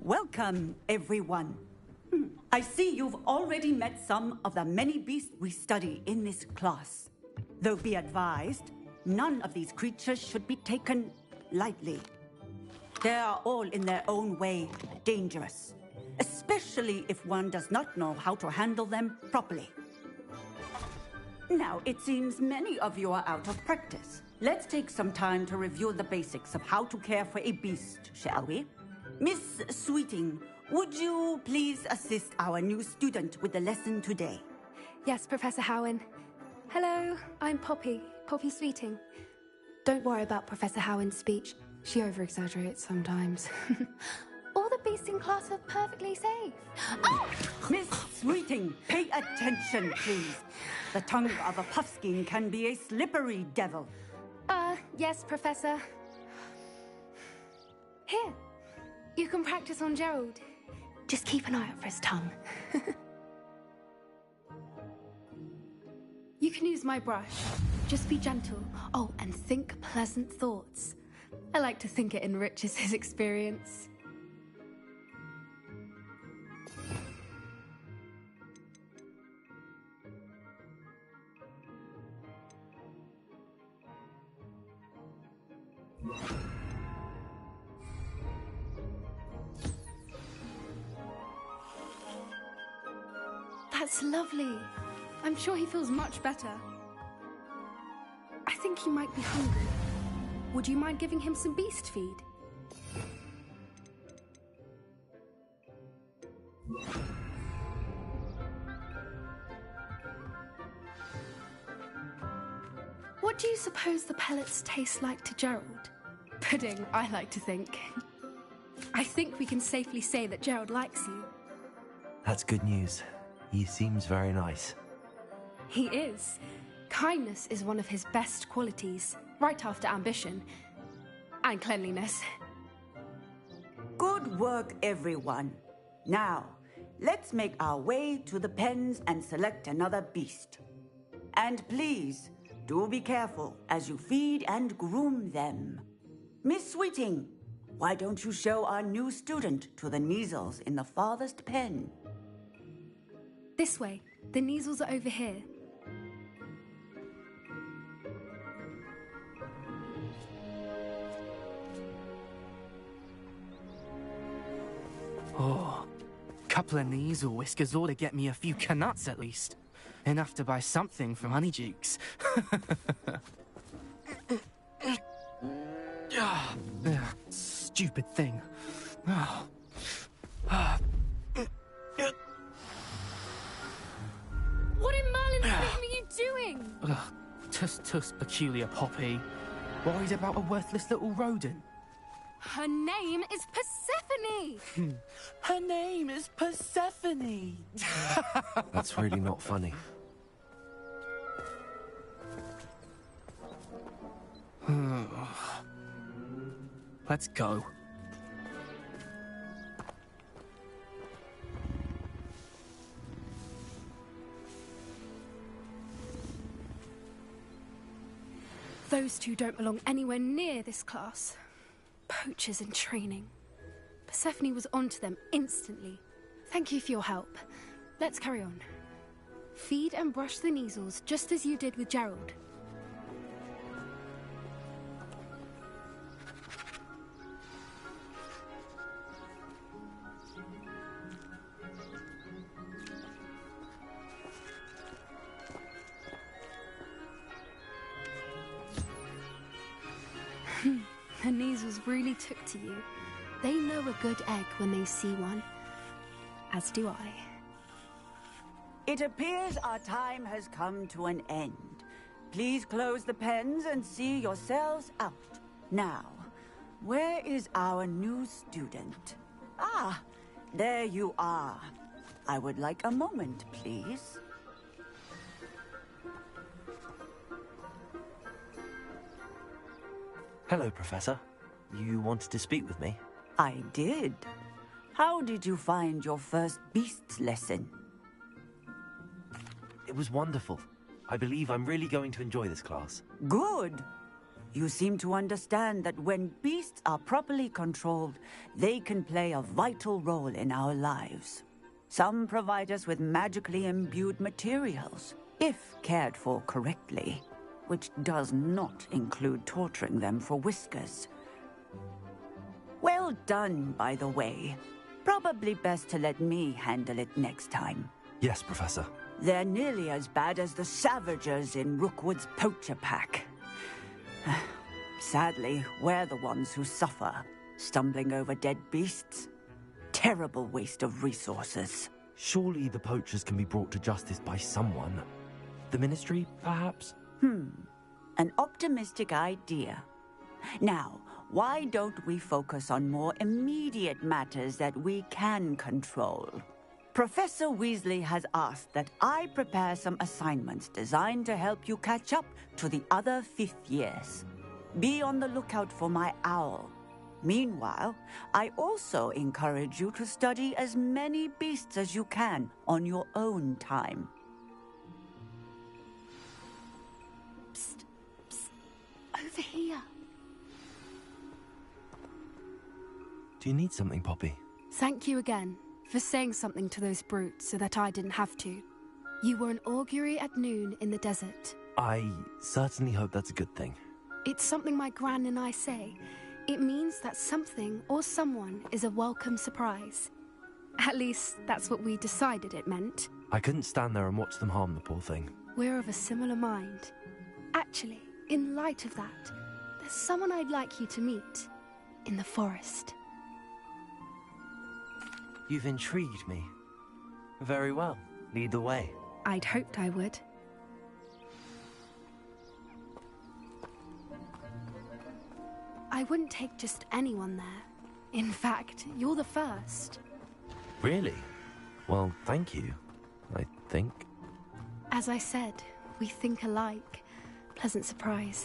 Welcome, everyone. I see you've already met some of the many beasts we study in this class. Though be advised, none of these creatures should be taken lightly. They are all in their own way dangerous, especially if one does not know how to handle them properly. Now, it seems many of you are out of practice. Let's take some time to review the basics of how to care for a beast, shall we? Miss Sweeting, would you please assist our new student with the lesson today? Yes, Professor Howen. Hello, I'm Poppy Sweeting. Don't worry about Professor Howen's speech. She over-exaggerates sometimes. All the beasts in class are perfectly safe. Oh! Miss Sweeting, pay attention, please. The tongue of a puffskein can be a slippery devil. Yes, Professor. Here, you can practice on Gerald. Just keep an eye out for his tongue. You can use my brush. Just be gentle. Oh, and think pleasant thoughts. I like to think it enriches his experience. That's lovely. I'm sure he feels much better. I think he might be hungry. Would you mind giving him some beast feed? What do you suppose the pellets taste like to Gerald? Pudding, I like to think. I think we can safely say that Gerald likes you. That's good news. He seems very nice. He is. Kindness is one of his best qualities, right after ambition. And cleanliness. Good work, everyone. Now, let's make our way to the pens and select another beast. And please, do be careful as you feed and groom them. Miss Sweeting, why don't you show our new student to the Neasels in the farthest pen? This way. The Neasels are over here. Oh, couple of Neasel whiskers ought to get me a few canuts at least. Enough to buy something from Honeydukes. Stupid thing. What in Merlin's name are you doing? Tuss, peculiar Poppy. Worried about a worthless little rodent. Her name is Persephone! Her name is Persephone! That's really not funny. Let's go. Those two don't belong anywhere near this class. Poachers in training. Persephone was onto them instantly. Thank you for your help. Let's carry on. Feed and brush the Neasels just as you did with Gerald. The Neasels really took to you. They know a good egg when they see one. As do I. It appears our time has come to an end. Please close the pens and see yourselves out. Now, where is our new student? Ah, there you are. I would like a moment, please. Hello, Professor. You wanted to speak with me? I did. How did you find your first beasts lesson? It was wonderful. I believe I'm really going to enjoy this class. Good. You seem to understand that when beasts are properly controlled, they can play a vital role in our lives. Some provide us with magically imbued materials, if cared for correctly, which does not include torturing them for whiskers. Well done, by the way. Probably best to let me handle it next time. Yes, Professor. They're nearly as bad as the Savagers in Rookwood's poacher pack. Sadly, we're the ones who suffer, stumbling over dead beasts. Terrible waste of resources. Surely the poachers can be brought to justice by someone. The Ministry, perhaps? An optimistic idea. Now, why don't we focus on more immediate matters that we can control? Professor Weasley has asked that I prepare some assignments designed to help you catch up to the other fifth years. Be on the lookout for my owl. Meanwhile, I also encourage you to study as many beasts as you can on your own time. Psst, psst, over here. Do you need something, Poppy? Thank you again for saying something to those brutes so that I didn't have to. You were an augury at noon in the desert. I certainly hope that's a good thing. It's something my gran and I say. It means that something or someone is a welcome surprise. At least, that's what we decided it meant. I couldn't stand there and watch them harm the poor thing. We're of a similar mind. Actually, in light of that, there's someone I'd like you to meet. In the forest. You've intrigued me. Very well. Lead the way. I'd hoped I would. I wouldn't take just anyone there. In fact, you're the first. Really? Well, thank you, I think. As I said, we think alike. Pleasant surprise.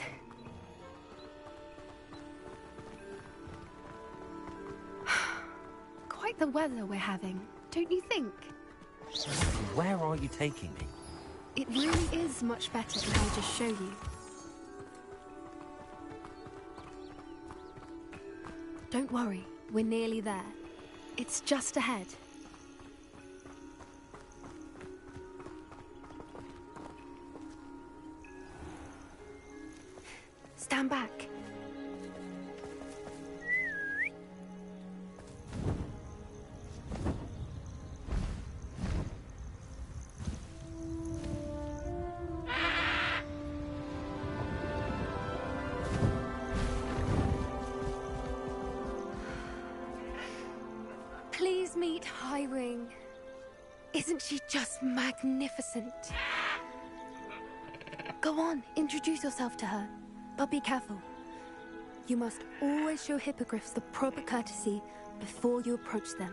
Quite the weather we're having, don't you think? Where are you taking me? It really is much better than I'll just show you. Don't worry, we're nearly there. It's just ahead. Stand back. Please meet Highwing. Isn't she just magnificent? Go on, introduce yourself to her. But be careful. You must always show hippogriffs the proper courtesy before you approach them.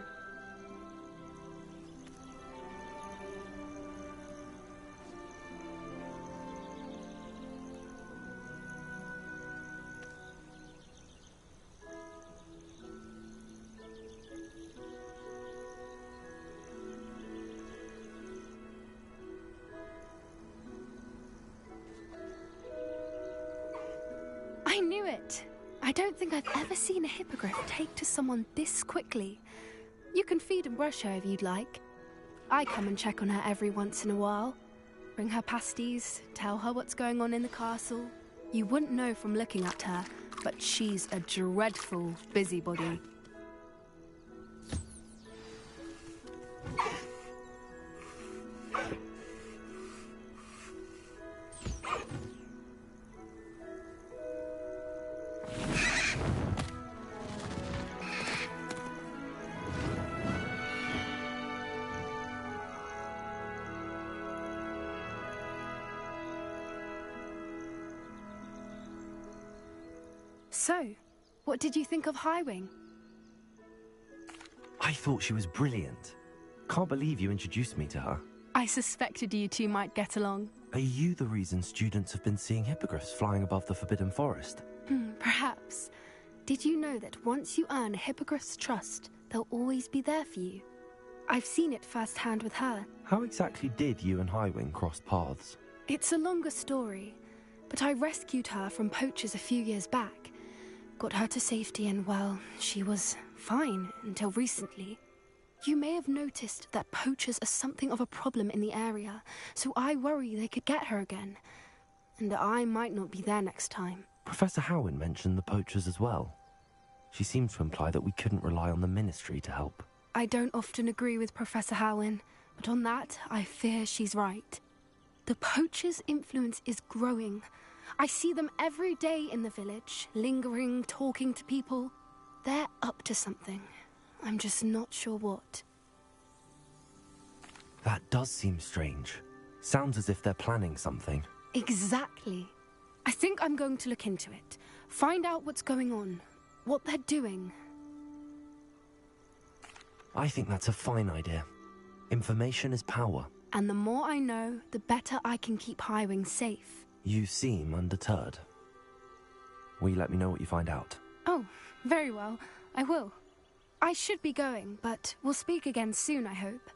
I knew it! I don't think I've ever seen a hippogriff take to someone this quickly. You can feed and brush her if you'd like. I come and check on her every once in a while. Bring her pasties, tell her what's going on in the castle. You wouldn't know from looking at her, but she's a dreadful busybody. So, what did you think of Highwing? I thought she was brilliant. Can't believe you introduced me to her. I suspected you two might get along. Are you the reason students have been seeing hippogriffs flying above the Forbidden Forest? Perhaps. Did you know that once you earn a hippogriff's trust, they'll always be there for you? I've seen it firsthand with her. How exactly did you and Highwing cross paths? It's a longer story. but I rescued her from poachers a few years back. Got her to safety and, well, she was fine until recently. You may have noticed that poachers are something of a problem in the area, so I worry they could get her again. And I might not be there next time. Professor Howin mentioned the poachers as well. She seemed to imply that we couldn't rely on the Ministry to help. I don't often agree with Professor Howin, but on that, I fear she's right. The poachers' influence is growing. I see them every day in the village, lingering, talking to people. They're up to something. I'm just not sure what. That does seem strange. Sounds as if they're planning something. Exactly. I think I'm going to look into it. Find out what's going on. What they're doing. I think that's a fine idea. Information is power. And the more I know, the better I can keep Highwing safe. You seem undeterred. Will you let me know what you find out? Oh, very well. I will. I should be going, but we'll speak again soon, I hope.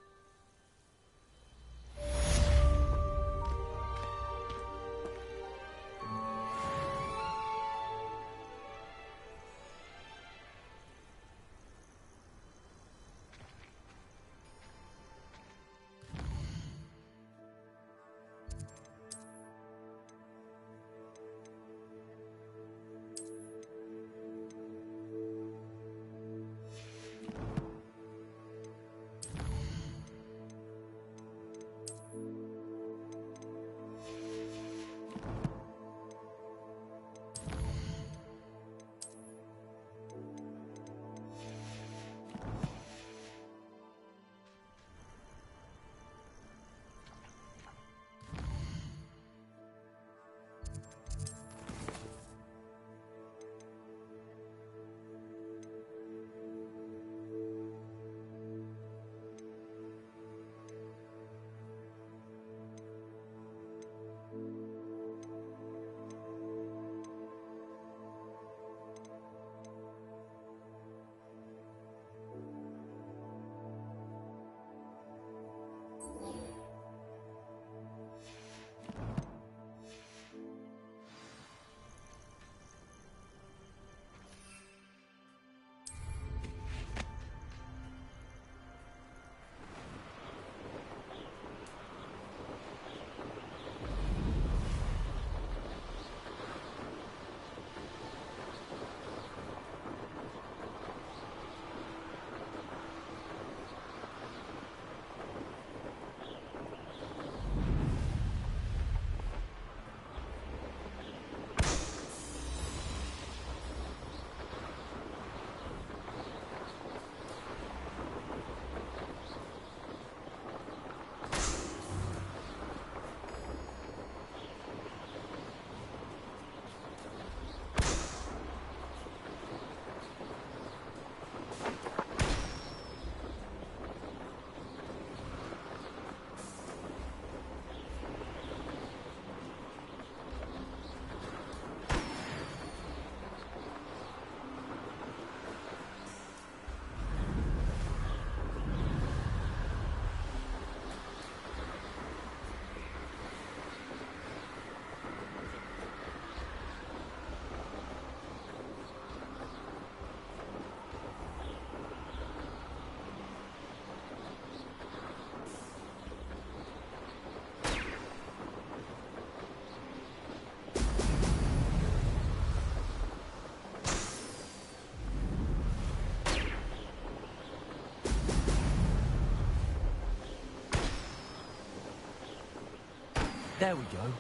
There we go.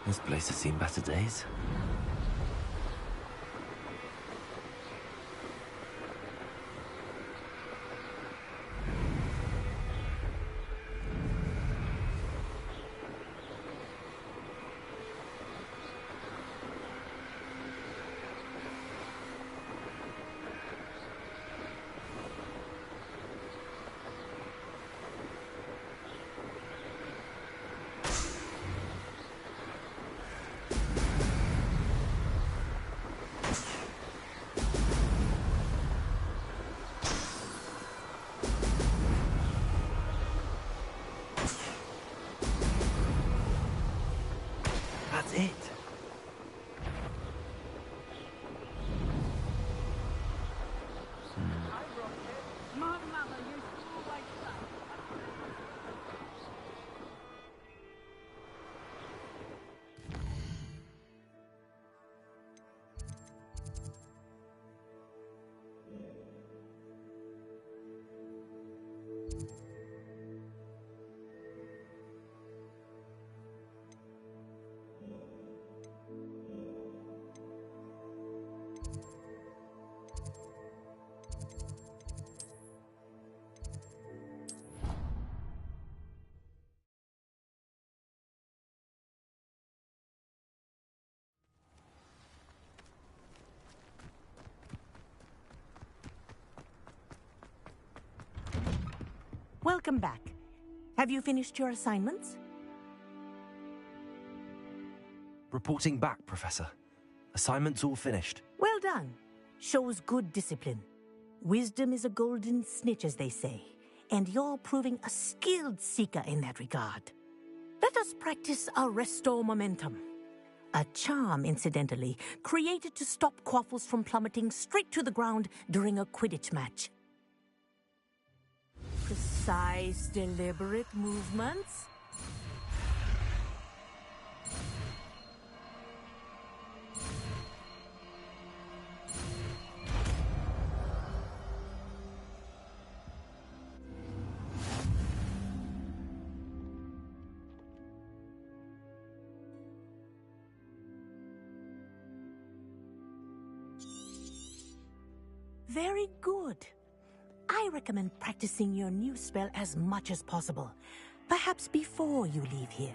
This place has seen better days. That's it. Welcome back. Have you finished your assignments? Reporting back, Professor. Assignment's all finished. Well done. Shows good discipline. Wisdom is a golden snitch, as they say, and you're proving a skilled seeker in that regard. Let us practice our restore momentum. A charm, incidentally, created to stop Quaffles from plummeting straight to the ground during a Quidditch match. Precise, deliberate movements. Very good. I recommend practicing your new spell as much as possible, perhaps before you leave here.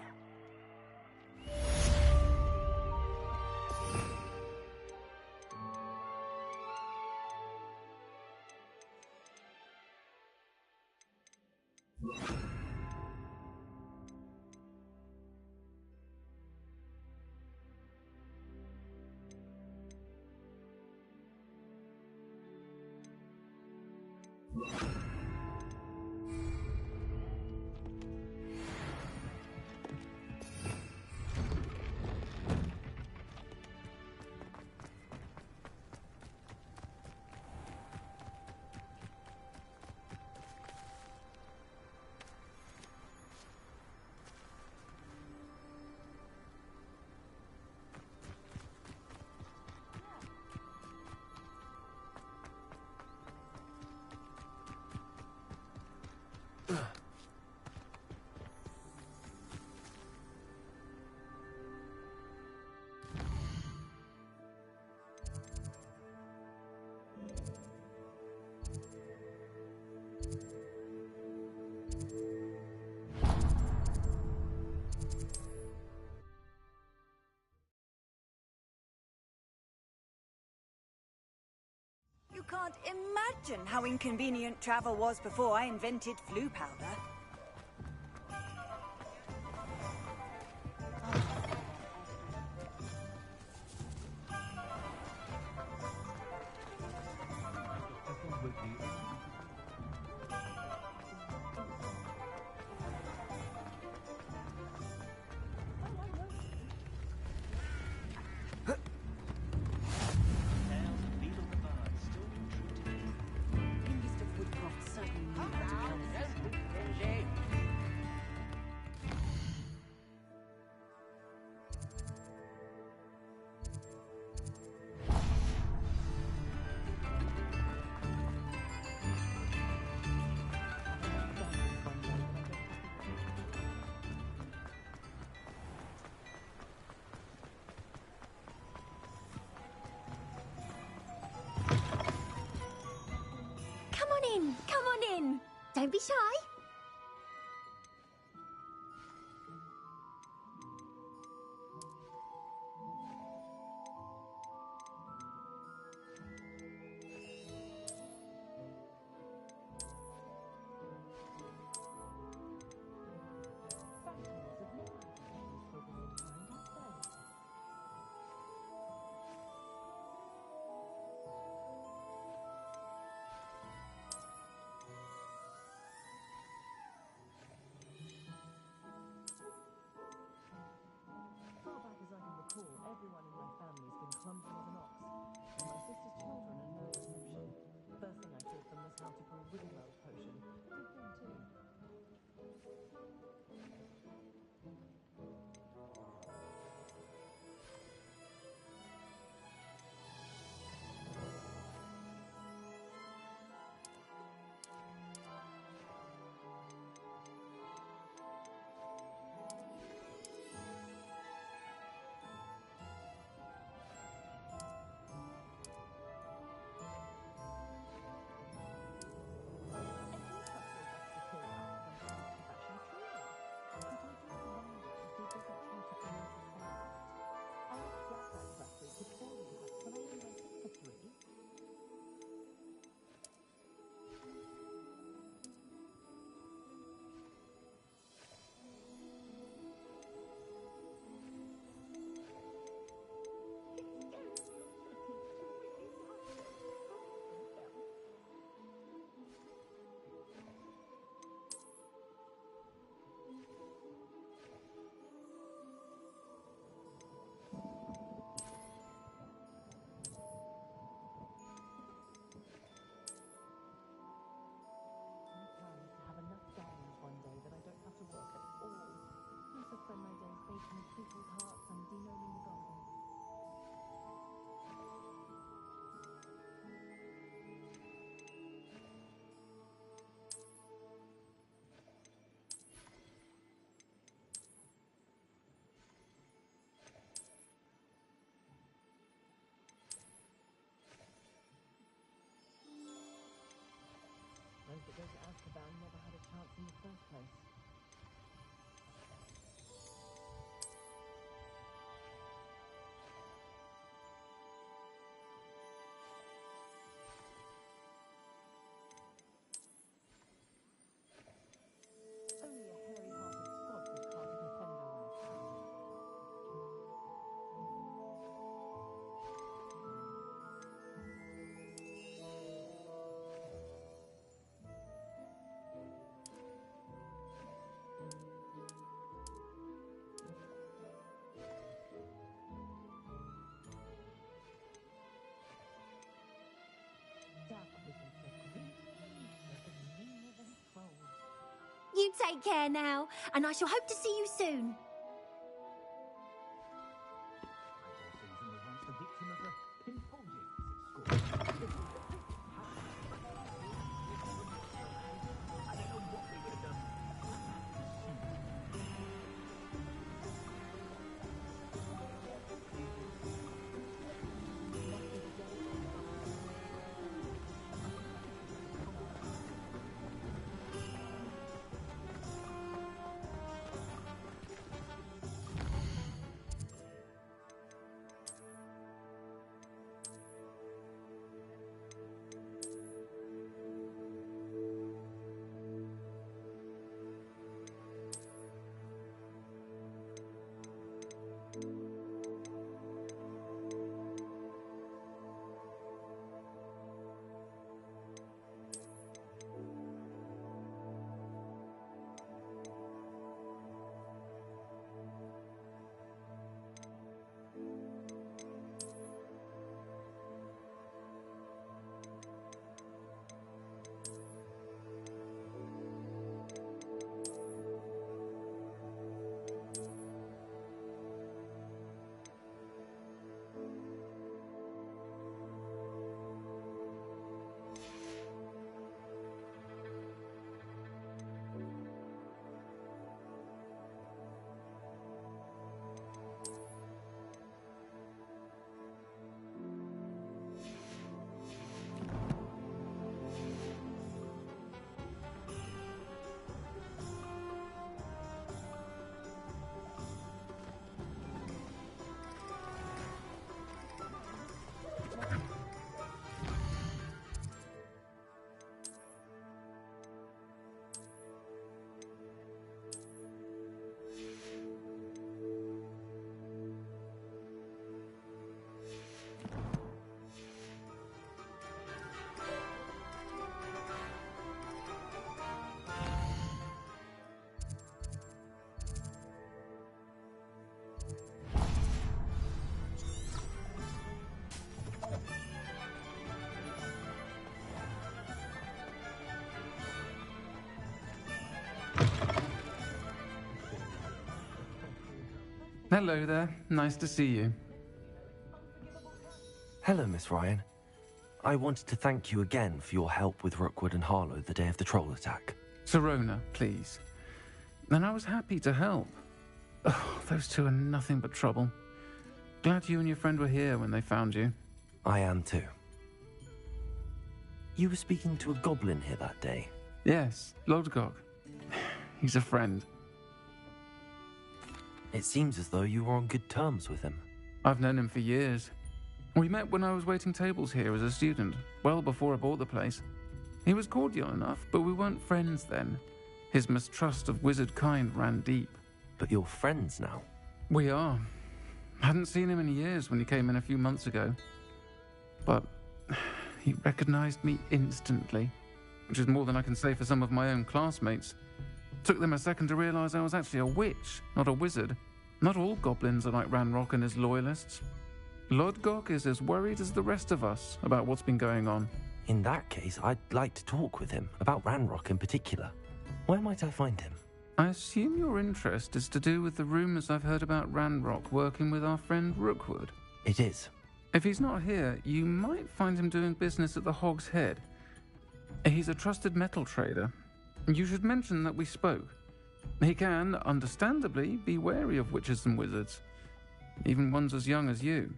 You can't imagine how inconvenient travel was before I invented flu powder. in. Come on in. Don't be shy. Far back as I can recall, everyone in my family's been clumsy as an ox, and my sister's children are no exception. First thing I taught them was how to brew Wiggenweld potion. Good thing too. People's hearts and denaming the garden. Those that go to Azkaban never had a chance in the first place. Only a hairy-hearted sod would cast a defender on a town. Dark vision so great, like a mean of any troll. You take care now, and I shall hope to see you soon. Susan was once the victim of a pinfoldic score. I don't know what we would have done. Hello there. Nice to see you. Hello, Miss Ryan. I wanted to thank you again for your help with Rookwood and Harlow the day of the troll attack. Sirona, please. And I was happy to help. Oh, those two are nothing but trouble. Glad you and your friend were here when they found you. I am too. You were speaking to a goblin here that day. Yes, Lodgok. He's a friend. It seems as though you were on good terms with him. I've known him for years. We met when I was waiting tables here as a student, well before I bought the place. He was cordial enough, but we weren't friends then. His mistrust of wizard kind ran deep. But you're friends now? We are. Hadn't seen him in years when he came in a few months ago. But he recognized me instantly, which is more than I can say for some of my own classmates. Took them a second to realize I was actually a witch, not a wizard. Not all goblins are like Ranrock and his loyalists. Lodgok is as worried as the rest of us about what's been going on. In that case, I'd like to talk with him, about Ranrock in particular. Where might I find him? I assume your interest is to do with the rumors I've heard about Ranrock working with our friend Rookwood. It is. If he's not here, you might find him doing business at the Hog's Head. He's a trusted metal trader. You should mention that we spoke. He can, understandably, be wary of witches and wizards, even ones as young as you.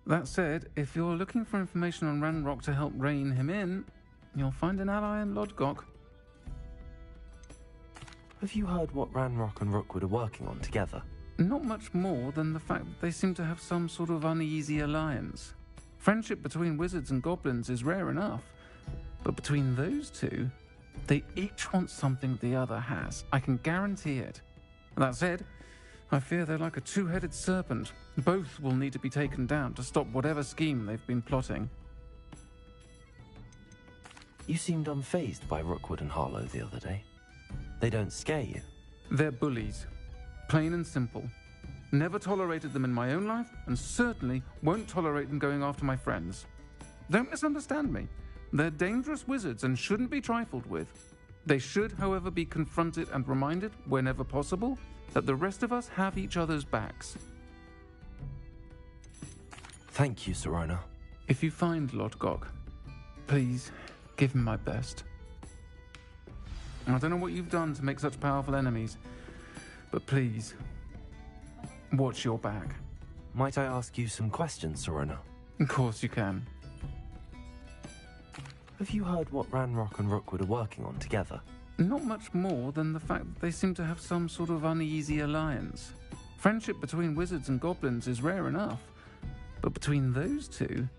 That said, if you're looking for information on Ranrock to help rein him in, you'll find an ally in Lodgok. Have you heard what Ranrock and Rookwood are working on together? Not much more than the fact that they seem to have some sort of uneasy alliance. Friendship between wizards and goblins is rare enough, but between those two, they each want something the other has. I can guarantee it. That said, I fear they're like a two-headed serpent. Both will need to be taken down to stop whatever scheme they've been plotting. You seemed unfazed by Rookwood and Harlow the other day. They don't scare you? They're bullies. Plain and simple. Never tolerated them in my own life, and certainly won't tolerate them going after my friends. Don't misunderstand me. They're dangerous wizards and shouldn't be trifled with. They should, however, be confronted and reminded, whenever possible, that the rest of us have each other's backs. Thank you, Sirona. If you find Lodgok, please give him my best. I don't know what you've done to make such powerful enemies, but please, watch your back. Might I ask you some questions, Sirona? Of course you can. Have you heard what Ranrock and Rookwood are working on together? Not much more than the fact that they seem to have some sort of uneasy alliance. Friendship between wizards and goblins is rare enough, but between those two,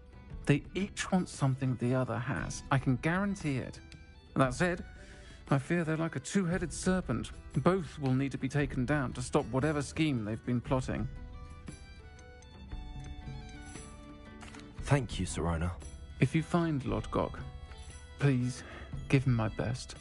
they each want something the other has. I can guarantee it. That said, I fear they're like a two-headed serpent. Both will need to be taken down to stop whatever scheme they've been plotting. Thank you, Sirona. If you find Lodgok, please give him my best.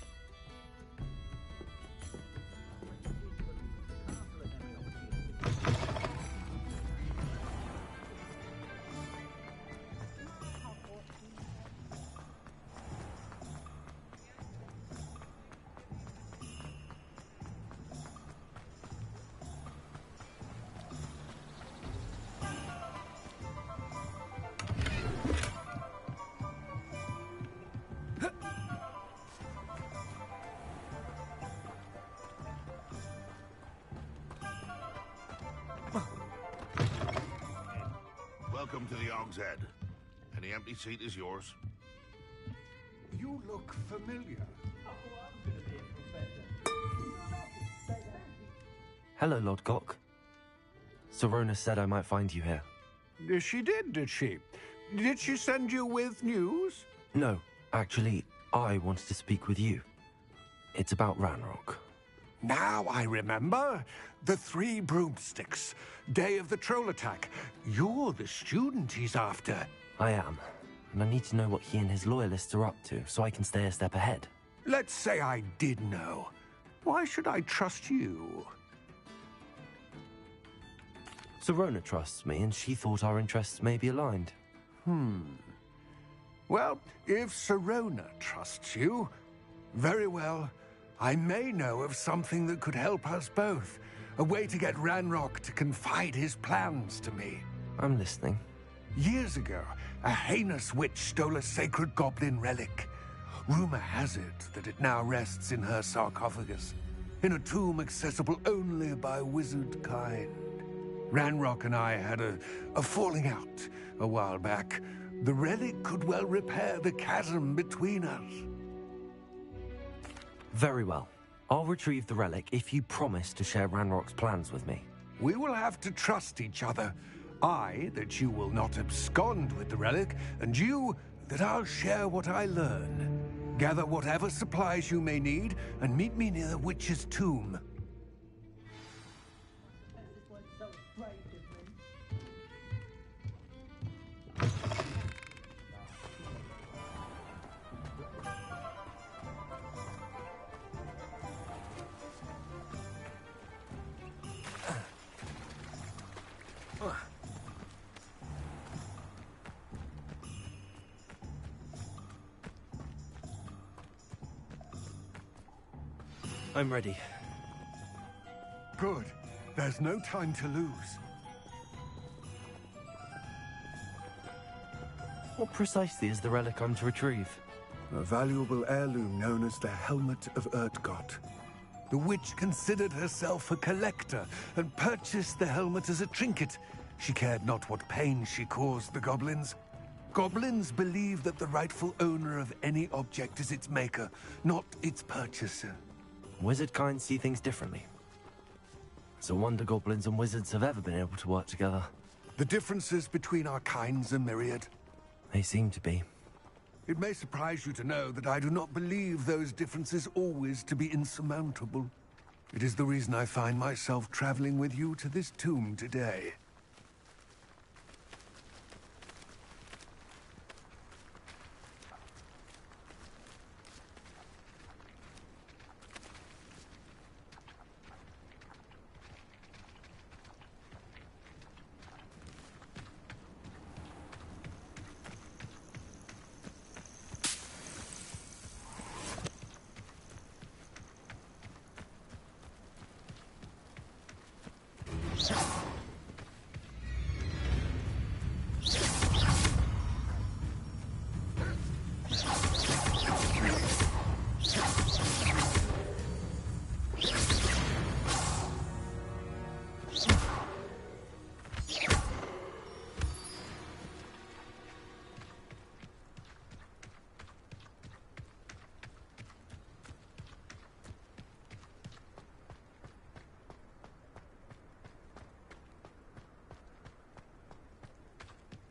Welcome to the Hog's Head. Any empty seat is yours. You look familiar. Hello, Lodgok. Sirona said I might find you here. She did she? Did she send you with news? No, actually, I wanted to speak with you. It's about Ranrock. Now I remember. The 3 broomsticks. Day of the troll attack. You're the student he's after. I am, and I need to know what he and his loyalists are up to so I can stay a step ahead. Let's say I did know. Why should I trust you? Sirona trusts me, and she thought our interests may be aligned. Well, if Sirona trusts you, very well. I may know of something that could help us both. A way to get Ranrock to confide his plans to me. I'm listening. Years ago, a heinous witch stole a sacred goblin relic. Rumor has it that it now rests in her sarcophagus, in a tomb accessible only by wizard kind. Ranrock and I had a falling out a while back. The relic could well repair the chasm between us. Very well. I'll retrieve the relic if you promise to share Ranrock's plans with me. We will have to trust each other. I, that you will not abscond with the relic, and you, that I'll share what I learn. Gather whatever supplies you may need, and meet me near the witch's tomb. I'm ready. Good. There's no time to lose. What precisely is the relic I'm to retrieve? A valuable heirloom known as the Helmet of Urtkot. The witch considered herself a collector and purchased the helmet as a trinket. She cared not what pain she caused the goblins. Goblins believe that the rightful owner of any object is its maker, not its purchaser. Wizard kind see things differently. It's a wonder goblins and wizards have ever been able to work together. The differences between our kinds are myriad. They seem to be. It may surprise you to know that I do not believe those differences always to be insurmountable. It is the reason I find myself traveling with you to this tomb today.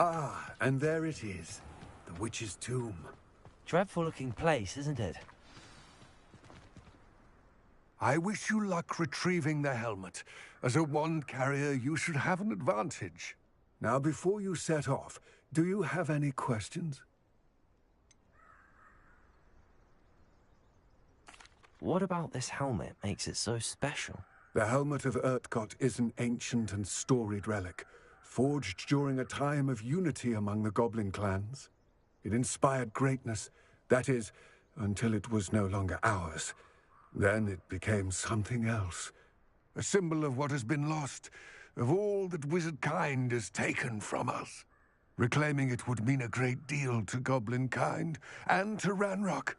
Ah, and there it is. The witch's tomb. Dreadful looking place, isn't it? I wish you luck retrieving the helmet. As a wand carrier, you should have an advantage. Now, before you set off, do you have any questions? What about this helmet makes it so special? The Helmet of Urtkot is an ancient and storied relic, forged during a time of unity among the goblin clans. It inspired greatness, that is, until it was no longer ours. Then it became something else. A symbol of what has been lost, of all that wizard kind has taken from us. Reclaiming it would mean a great deal to goblin kind, and to Ranrock.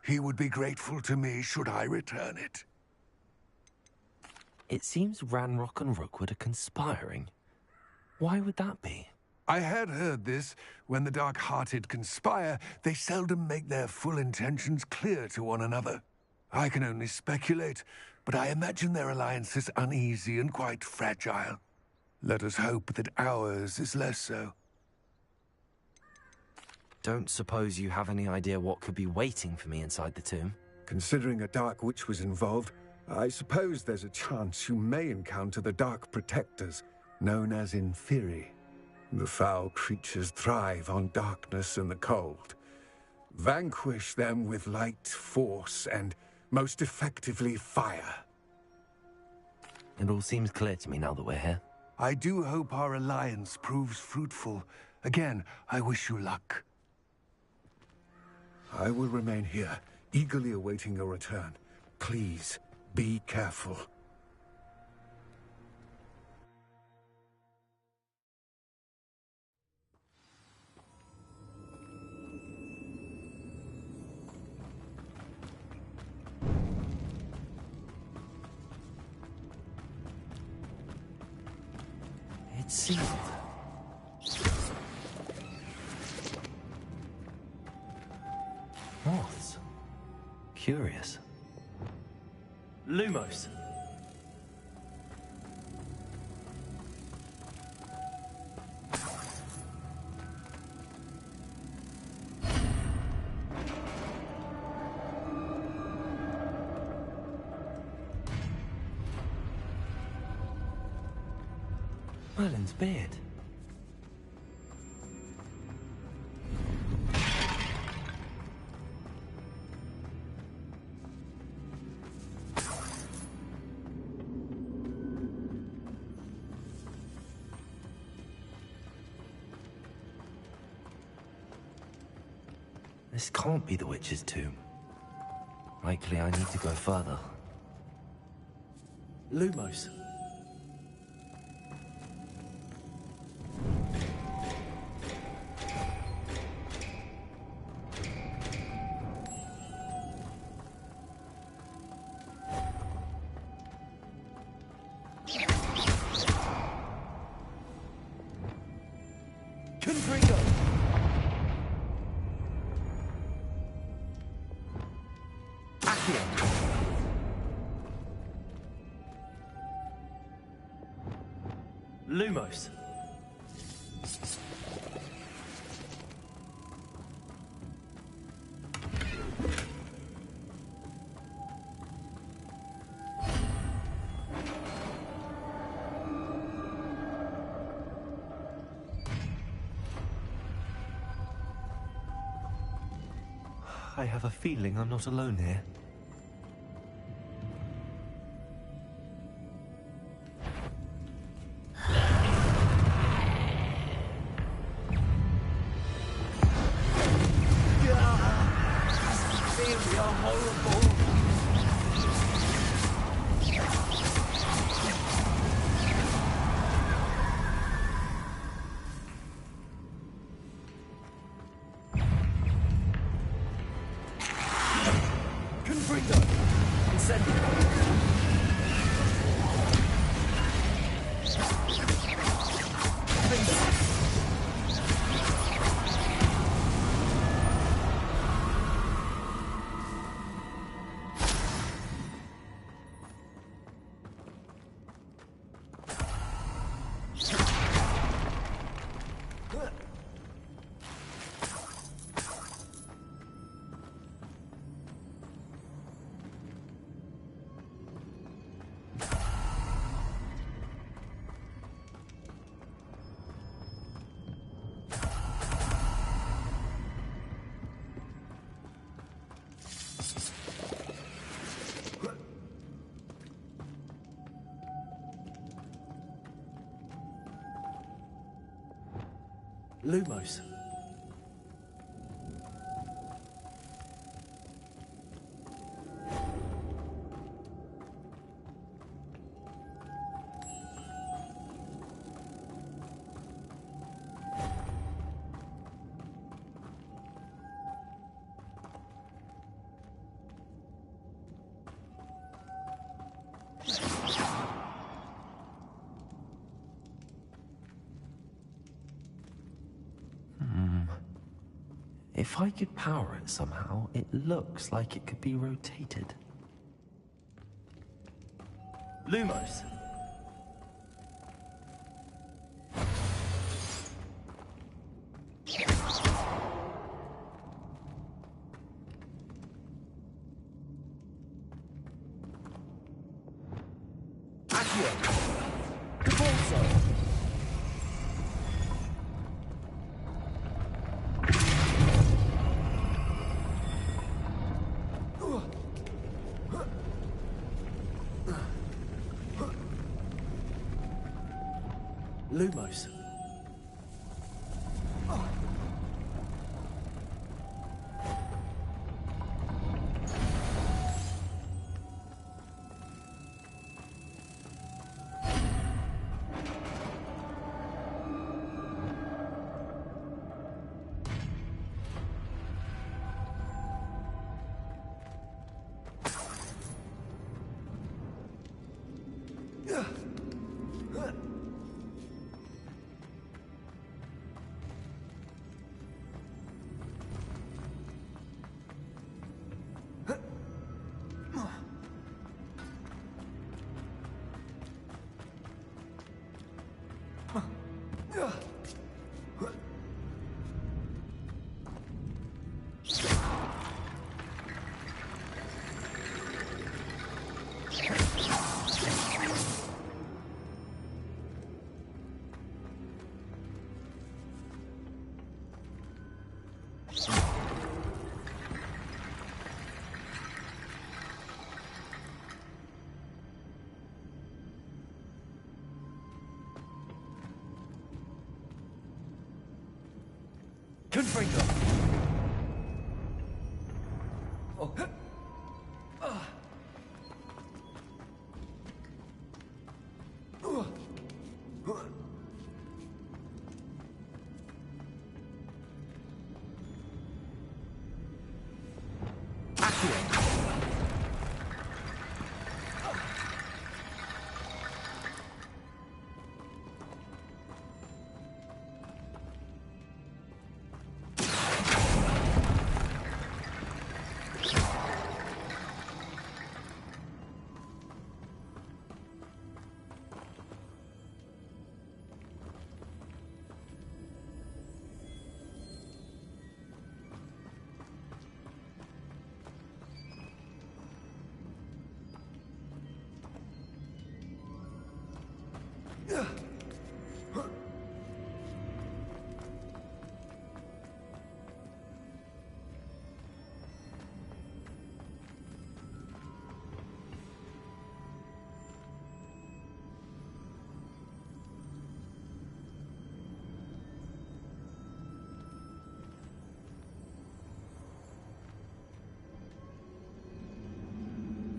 He would be grateful to me should I return it. It seems Ranrock and Rookwood are conspiring. Why would that be? I had heard this. When the dark-hearted conspire, they seldom make their full intentions clear to one another. I can only speculate, but I imagine their alliance is uneasy and quite fragile. Let us hope that ours is less so. Don't suppose you have any idea what could be waiting for me inside the tomb? Considering a dark witch was involved, I suppose there's a chance you may encounter the Dark Protectors, known as Inferi. The foul creatures thrive on darkness and the cold. Vanquish them with light, force, and most effectively fire. It all seems clear to me now that we're here. I do hope our alliance proves fruitful. Again, I wish you luck. I will remain here, eagerly awaiting your return. Please, be careful. It's sealed. Moths. Curious. Lumos. Merlin's beard. This can't be the witch's tomb. Likely I need to go further. Lumos. Lumos. I have a feeling I'm not alone here. Lumos. If I could power it somehow, it looks like it could be rotated. Lumos. Lumos. Confringo!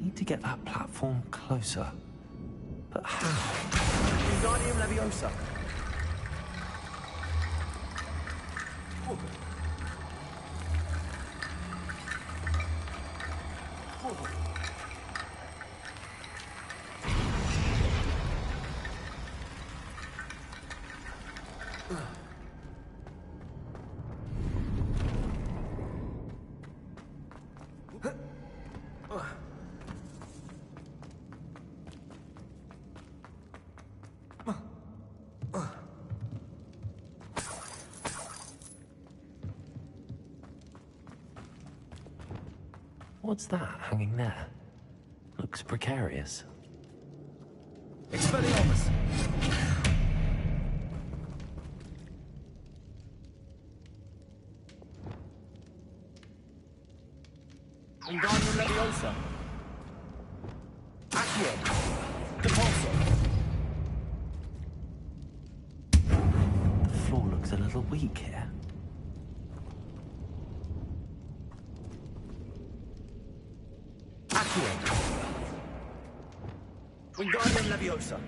Need to get that platform closer. But how? Wingardium Leviosa! What's that hanging there? Looks precarious. Expelliarmus! Wingardium Leviosa! Accio! Depulso! The floor looks a little weak here. Wingardium Leviosa!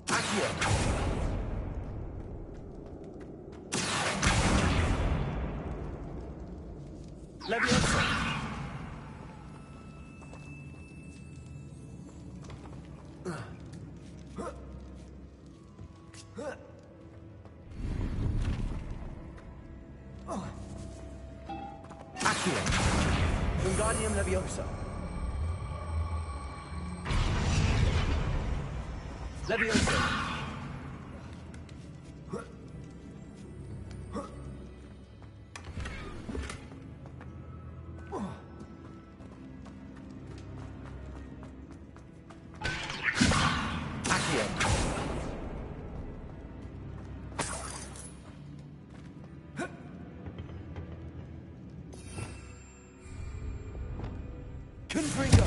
Accio! Leviosa! Accio! Wingardium Leviosa! Leviosa! Accio! Confringo!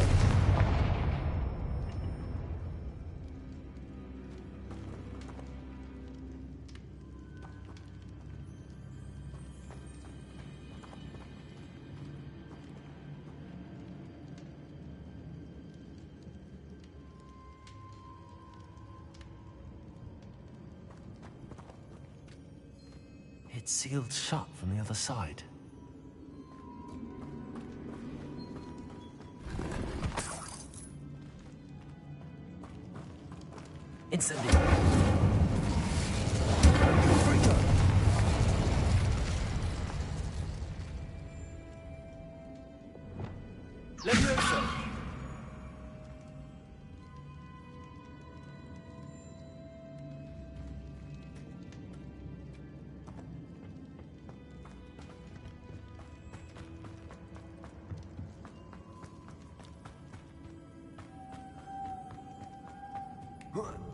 It's sealed shut from the other side. Incendio! Oh!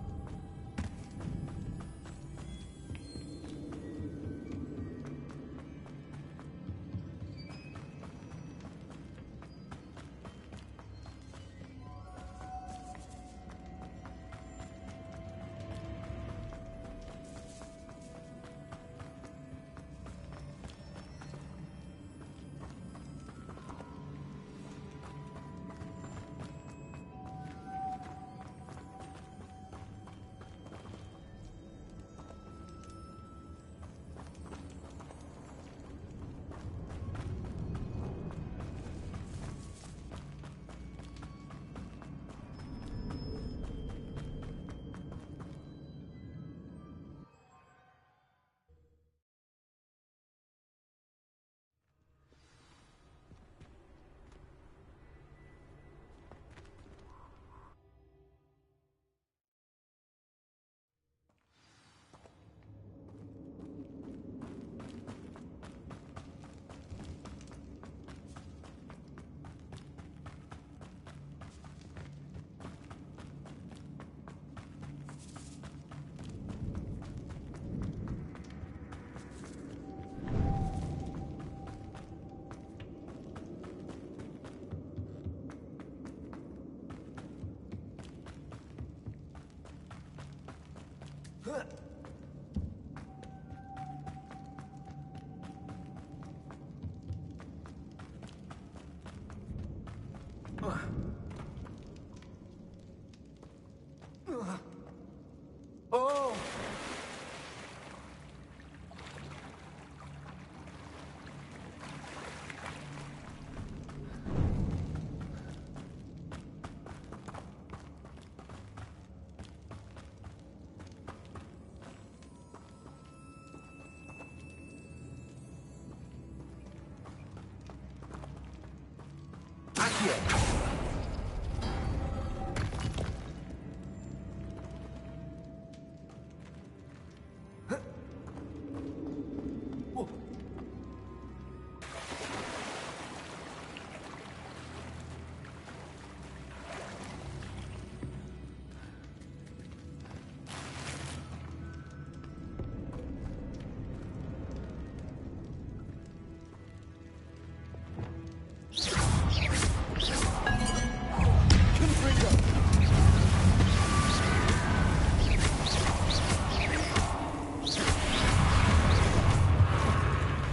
Accio!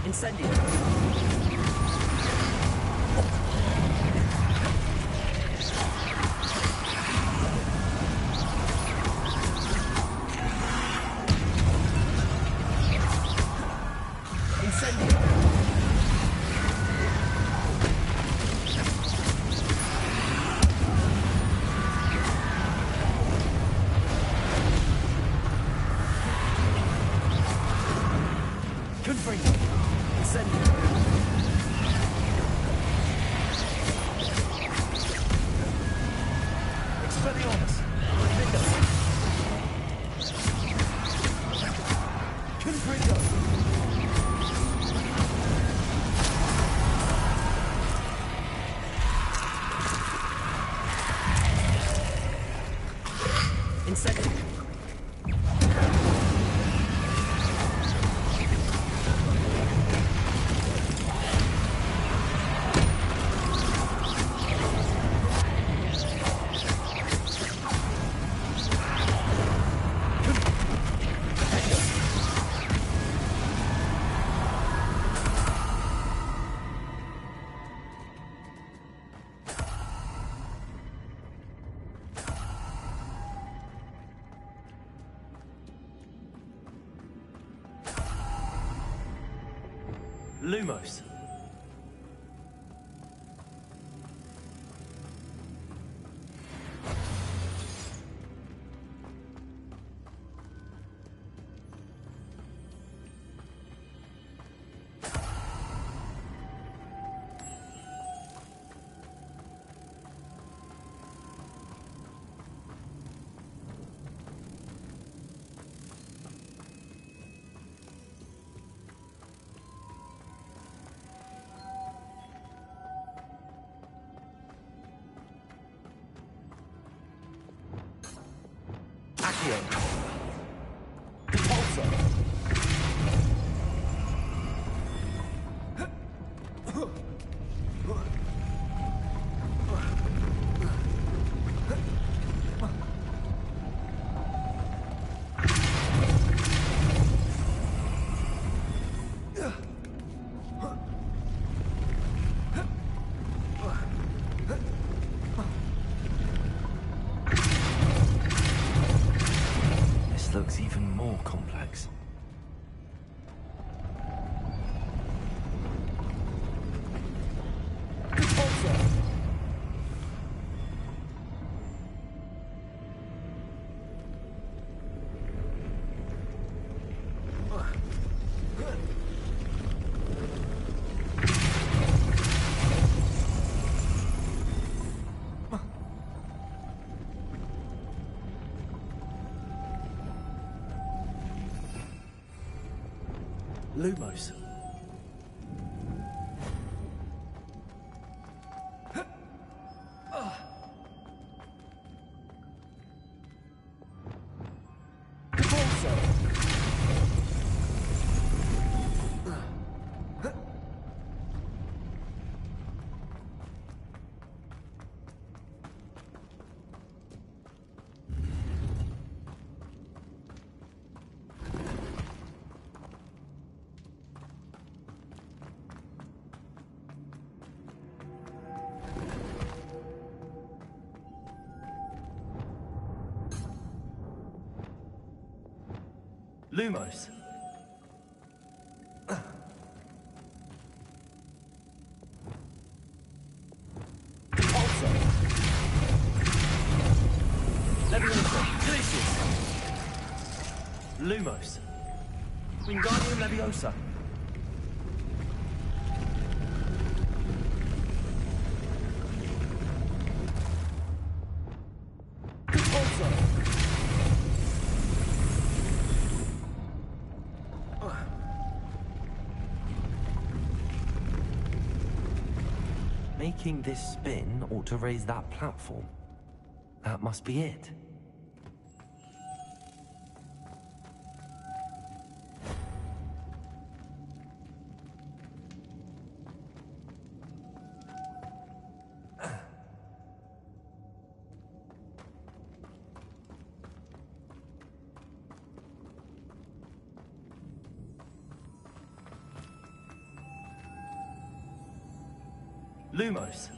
Incendio! Lumos. Accio. Repulsor. This looks even more complex. Lumos. Lumos. Repulsor. Leviosa. Delicious. Lumos. Wingardium Leviosa. Repulsor. Making this spin ought to raise that platform. That must be it. Lumos.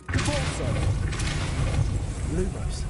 Repulsor. Lumos.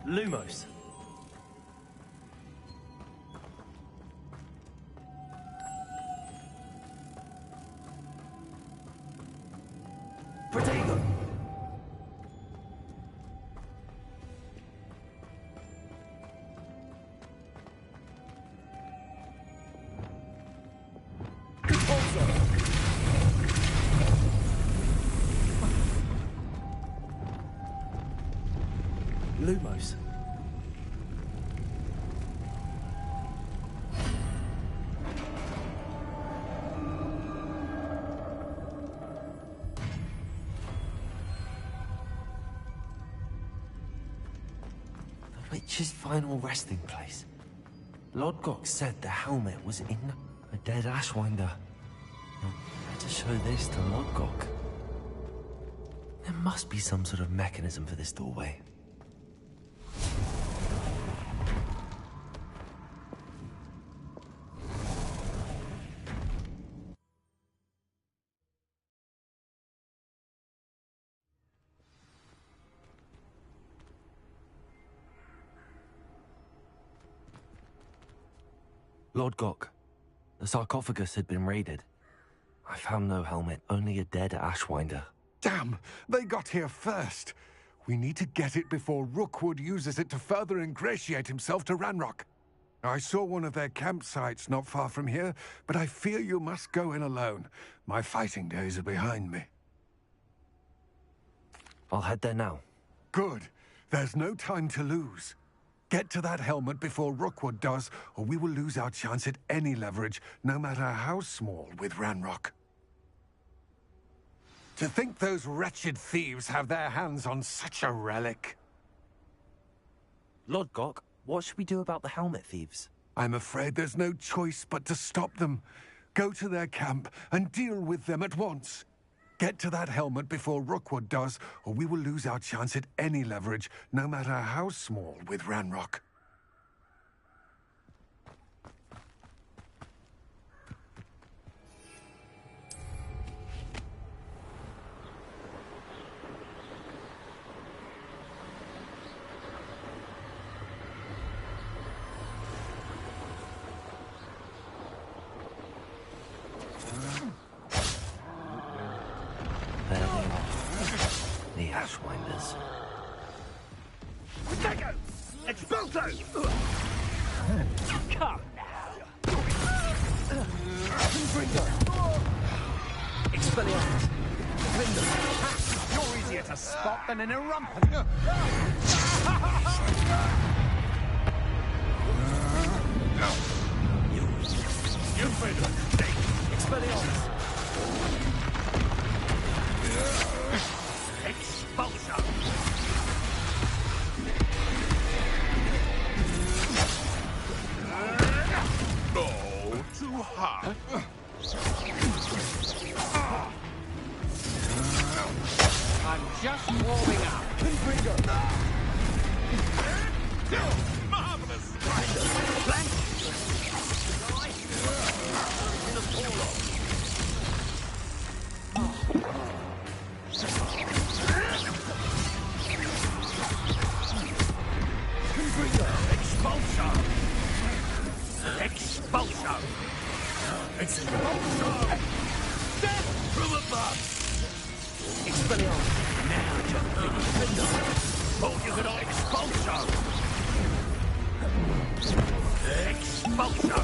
Lumos. Protego. Repulsor. Lumos. The witch's final resting place. Lodgok said the helmet was in a dead Ashwinder. I'll better show this to Lodgok. There must be some sort of mechanism for this doorway. Lord Gok, the sarcophagus had been raided. I found no helmet, only a dead Ashwinder. Damn! They got here first. We need to get it before Rookwood uses it to further ingratiate himself to Ranrock. I saw one of their campsites not far from here, but I fear you must go in alone. My fighting days are behind me. I'll head there now. Good. There's no time to lose. Get to that helmet before Rookwood does, or we will lose our chance at any leverage, no matter how small, with Ranrock. To think those wretched thieves have their hands on such a relic. Lord Gok, what should we do about the helmet thieves? I'm afraid there's no choice but to stop them. Go to their camp and deal with them at once. Get to that helmet before Rookwood does, or we will lose our chance at any leverage, no matter how small, with Ranrock. The Ashwinders. Protego! Expulso! Come now! Confringo! Expelliarmus! Window! You're easier to spot than an irrumpent! You failed a mistake! Expelliarmus! Expulso! Oh, too hard. I'm just warming up. Confringo! Marvelous! Expulso! Expulso! Expulso! Death from above! Expelliarmus! Now just finish. Oh, you can expulso! Expulso!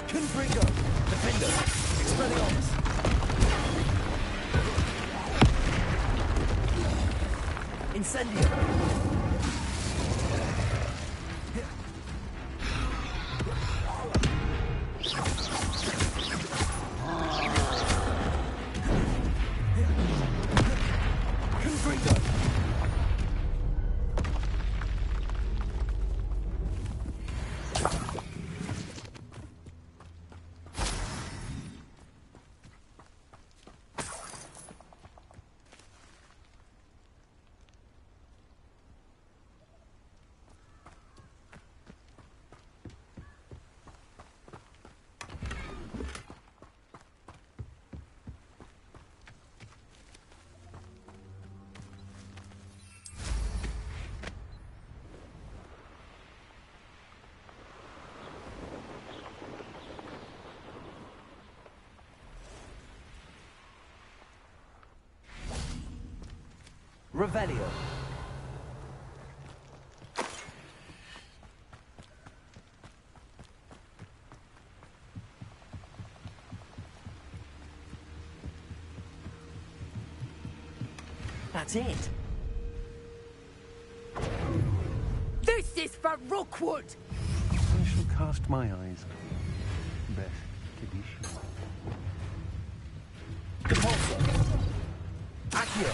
Confringo! Defender! Expelliarmus! Incendio! Confringo! Revelio. That's it. This is for Rookwood! I shall cast my eyes. Depulso. Accio.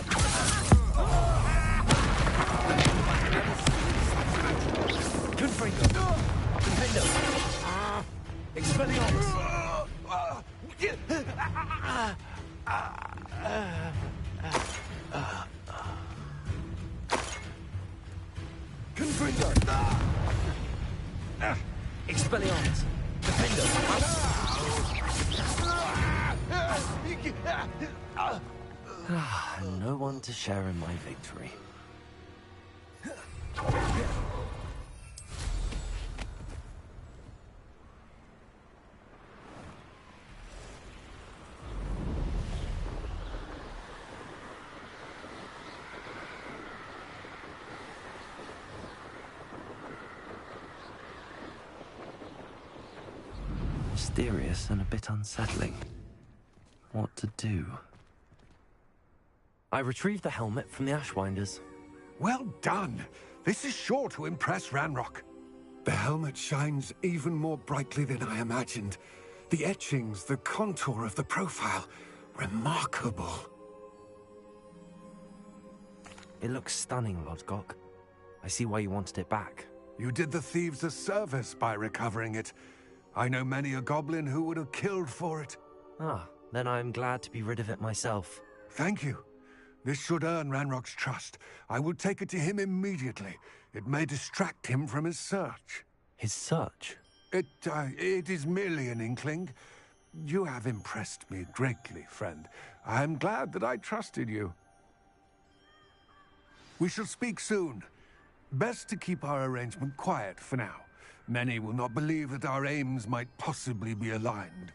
Confringo. Defendo. Expelliarmus. Confringo. Expelliarmus. Defendo. No one to share in my victory. Mysterious and a bit unsettling. What to do? I retrieved the helmet from the Ashwinders. Well done. This is sure to impress Ranrock. The helmet shines even more brightly than I imagined. The etchings, the contour of the profile, remarkable. It looks stunning, Lodgok. I see why you wanted it back. You did the thieves a service by recovering it. I know many a goblin who would have killed for it. Ah, then I'm glad to be rid of it myself. Thank you. This should earn Ranrock's trust. I will take it to him immediately. It may distract him from his search. His search? It is merely an inkling. You have impressed me greatly, friend. I am glad that I trusted you. We shall speak soon. Best to keep our arrangement quiet for now. Many will not believe that our aims might possibly be aligned.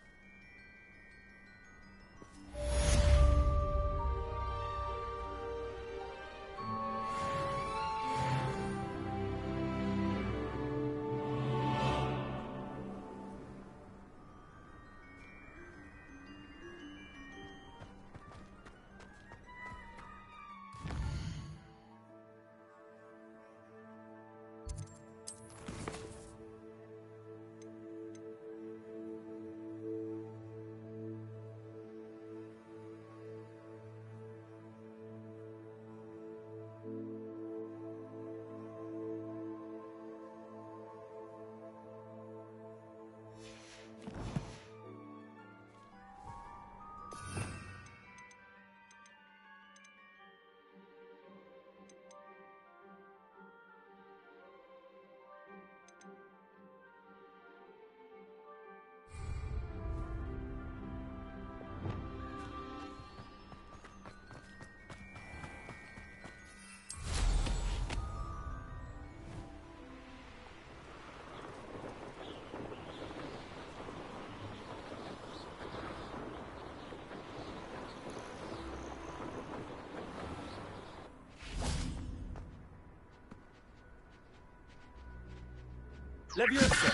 Levioso.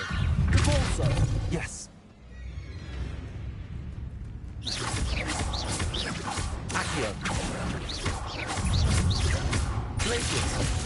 Depulso. Yes. Accio. Glacius.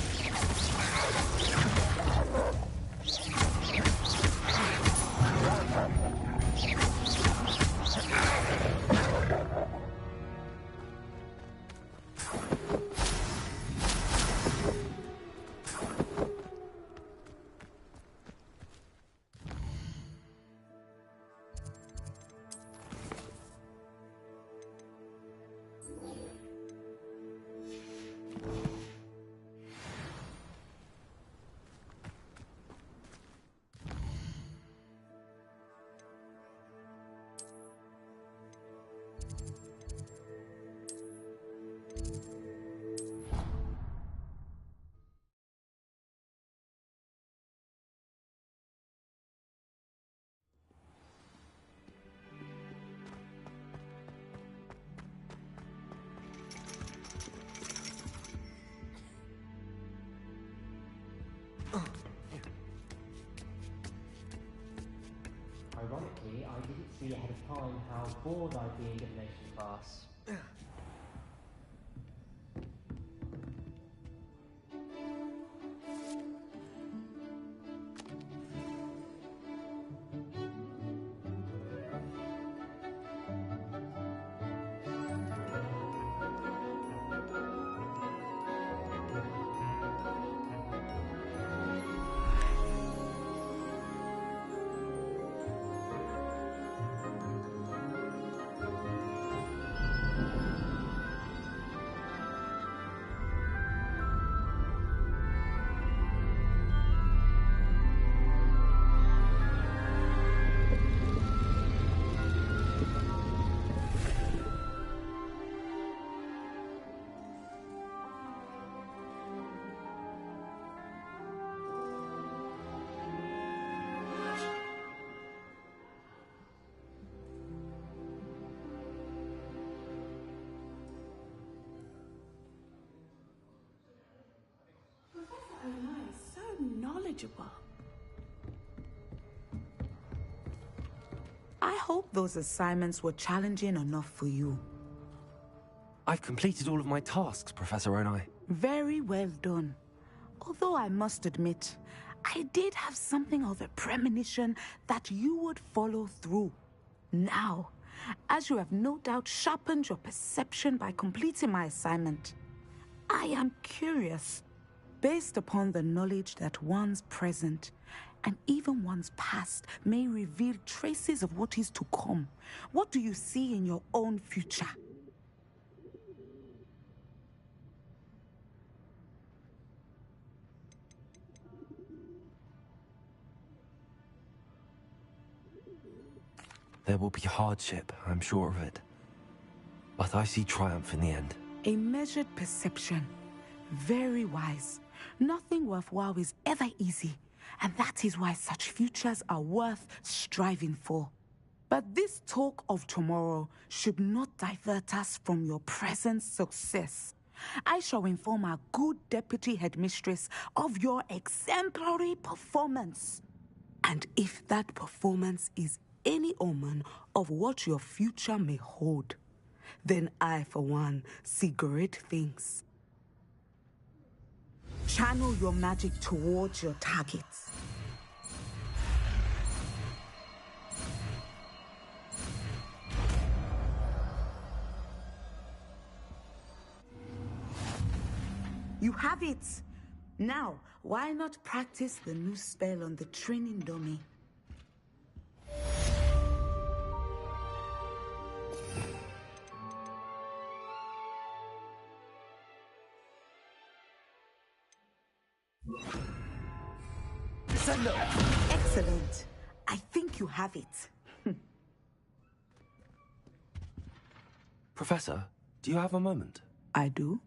Ironically, I didn't see ahead of time how bored I'd be in divination class. manageable. I hope those assignments were challenging enough for you. I've completed all of my tasks, Professor Onai. Very well done. Although I must admit, I did have something of a premonition that you would follow through. Now, as you have no doubt sharpened your perception by completing my assignment, I am curious, based upon the knowledge that one's present and even one's past may reveal traces of what is to come. What do you see in your own future? There will be hardship, I'm sure of it. But I see triumph in the end. A measured perception. Very wise. Nothing worthwhile is ever easy, and that is why such futures are worth striving for. But this talk of tomorrow should not divert us from your present success. I shall inform our good deputy headmistress of your exemplary performance. And if that performance is any omen of what your future may hold, then I, for one, see great things. Channel your magic towards your targets. You have it! Now, why not practice the new spell on the training dummy? Excellent. I think you have it. Professor, do you have a moment? I do.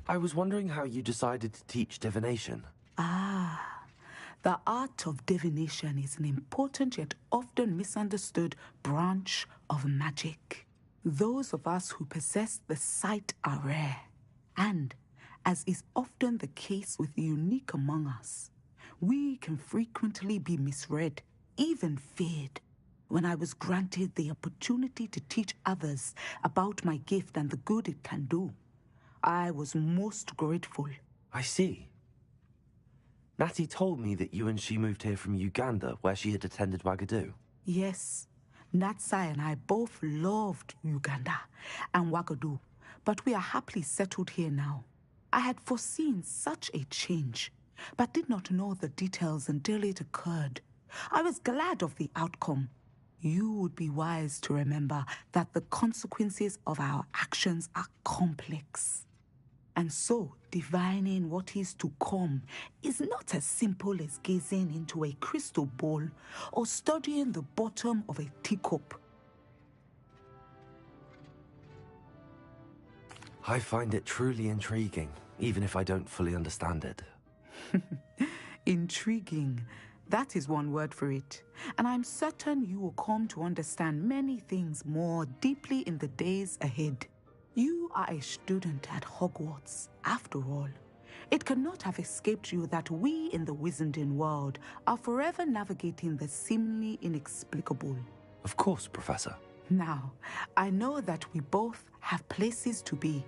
I was wondering how you decided to teach divination. The art of divination is an important yet often misunderstood branch of magic. Those of us who possess the sight are rare, and, as is often the case with the unique among us, we can frequently be misread, even feared. When I was granted the opportunity to teach others about my gift and the good it can do, I was most grateful. I see. Natty told me that you and she moved here from Uganda, where she had attended Wagadu. Yes, Natsai and I both loved Uganda and Wagadu, but we are happily settled here now. I had foreseen such a change, but did not know the details until it occurred. I was glad of the outcome. You would be wise to remember that the consequences of our actions are complex. And so, divining what is to come is not as simple as gazing into a crystal ball or studying the bottom of a teacup. I find it truly intriguing, even if I don't fully understand it. Intriguing. That is one word for it. And I'm certain you will come to understand many things more deeply in the days ahead. You are a student at Hogwarts, after all. It cannot have escaped you that we in the Wizarding world are forever navigating the seemingly inexplicable. Of course, Professor. Now, I know that we both have places to be.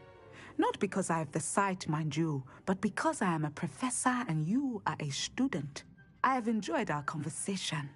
Not because I have the sight, mind you, but because I am a professor and you are a student. I have enjoyed our conversation.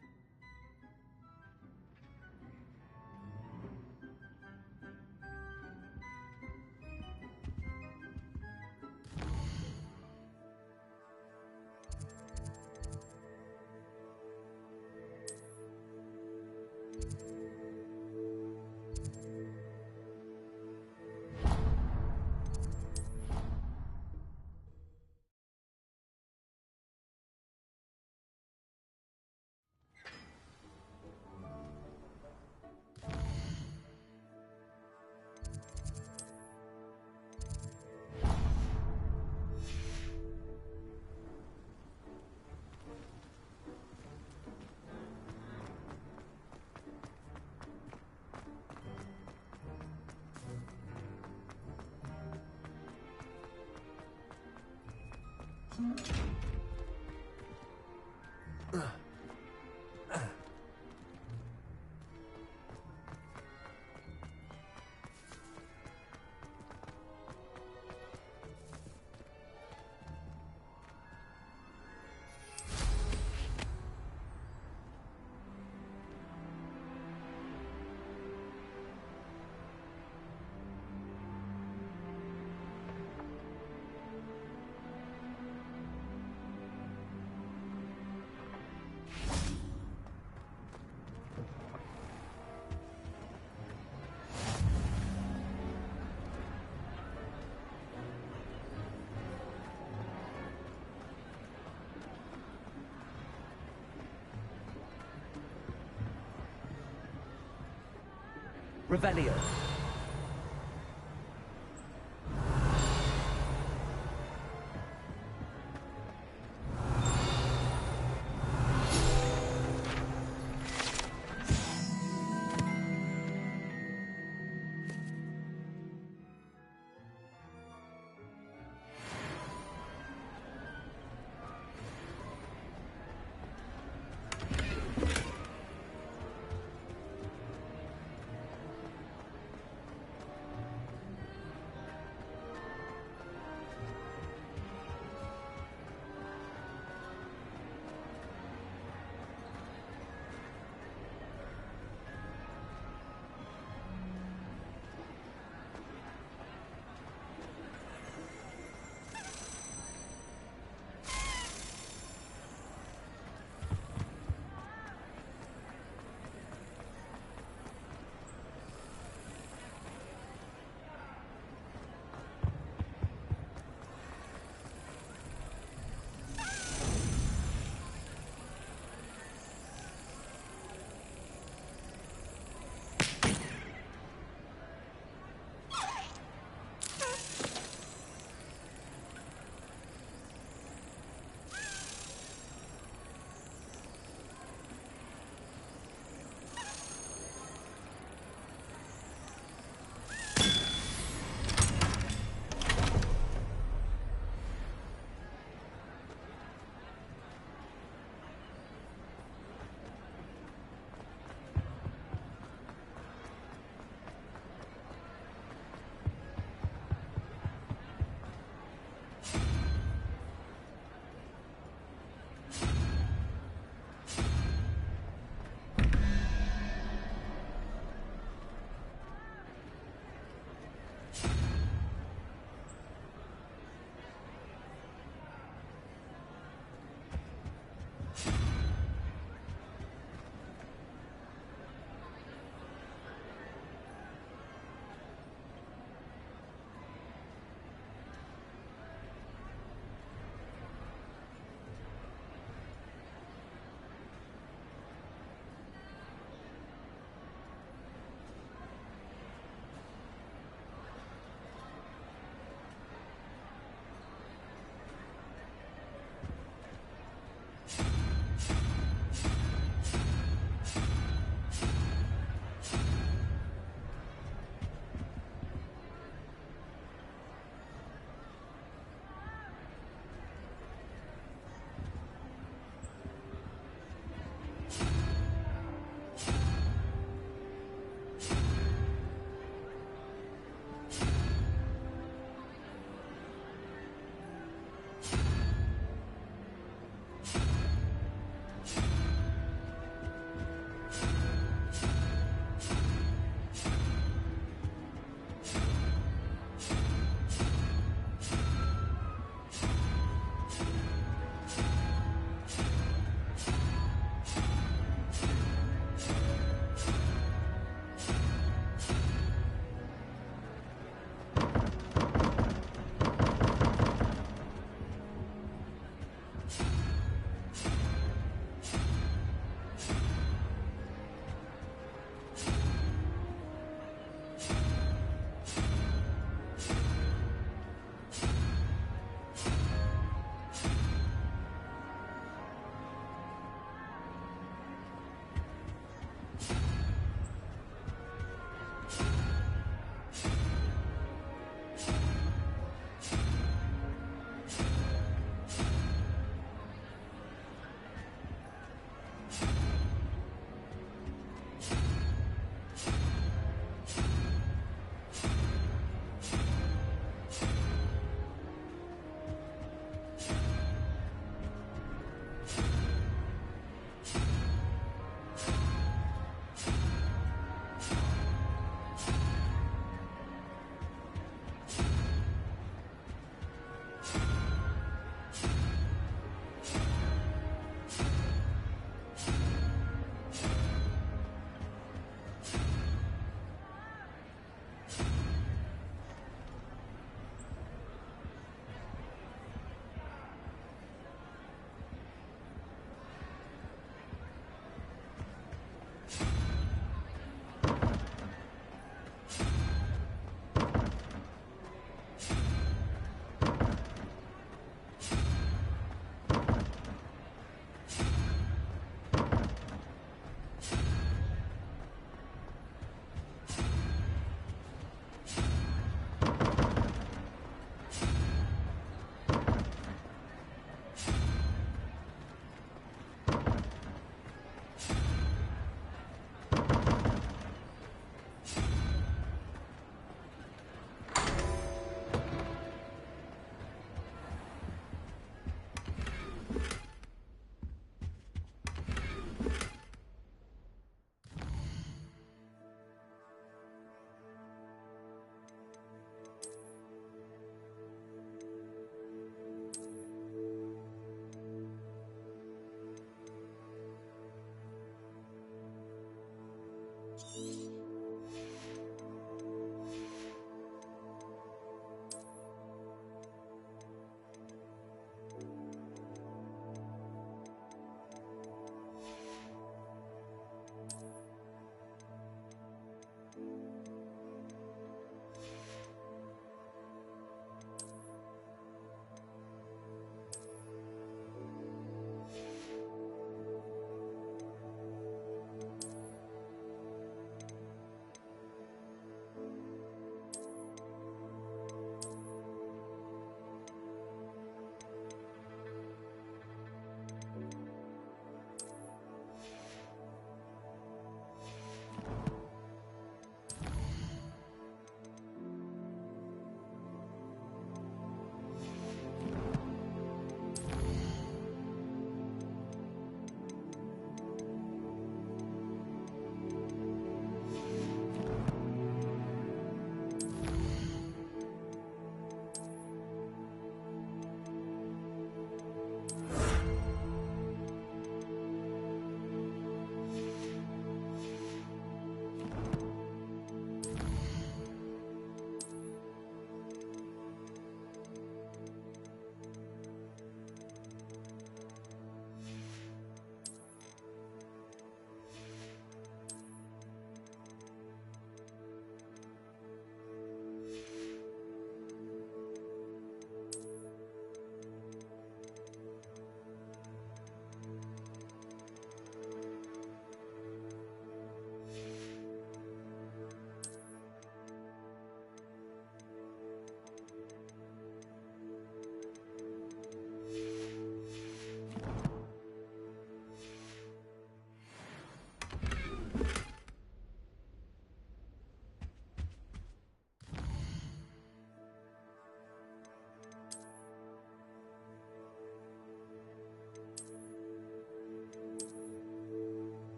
Revelio.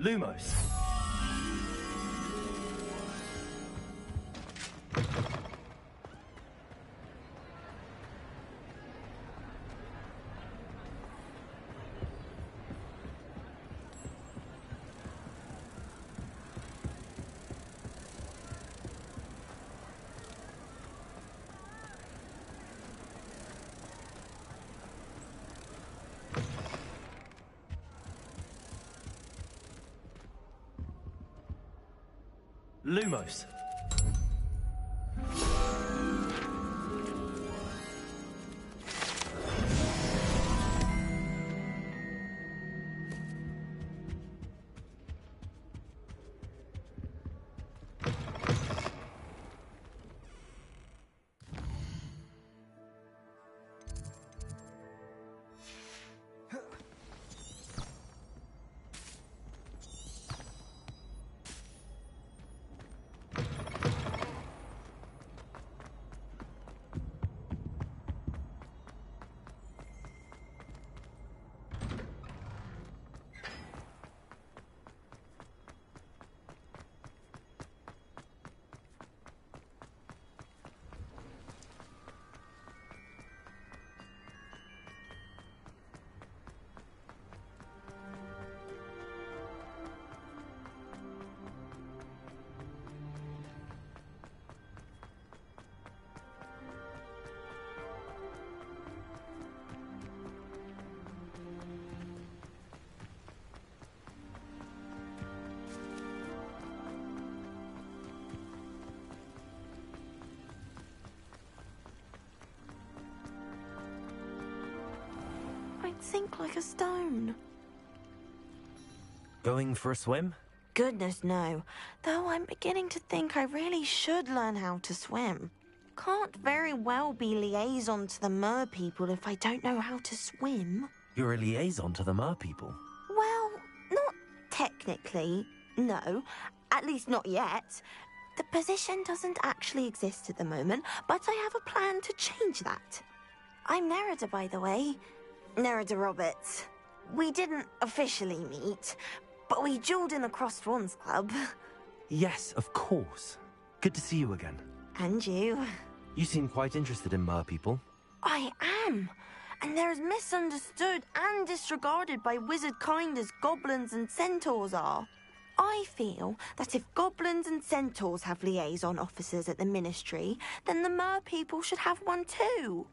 Lumos. Lumos. I'd sink like a stone. Going for a swim? Goodness, no. Though I'm beginning to think I really should learn how to swim. Can't very well be liaison to the mer people if I don't know how to swim. You're a liaison to the mer people. Well, not technically, no. At least not yet. The position doesn't actually exist at the moment, but I have a plan to change that. I'm Nerida, by the way. Nerida Roberts. We didn't officially meet, but we duelled in the Crossed Wands Club. Yes, of course. Good to see you again. And you. You seem quite interested in mer people. I am. And they're as misunderstood and disregarded by wizard kind as goblins and centaurs are. I feel that if goblins and centaurs have liaison officers at the Ministry, then the mer people should have one too.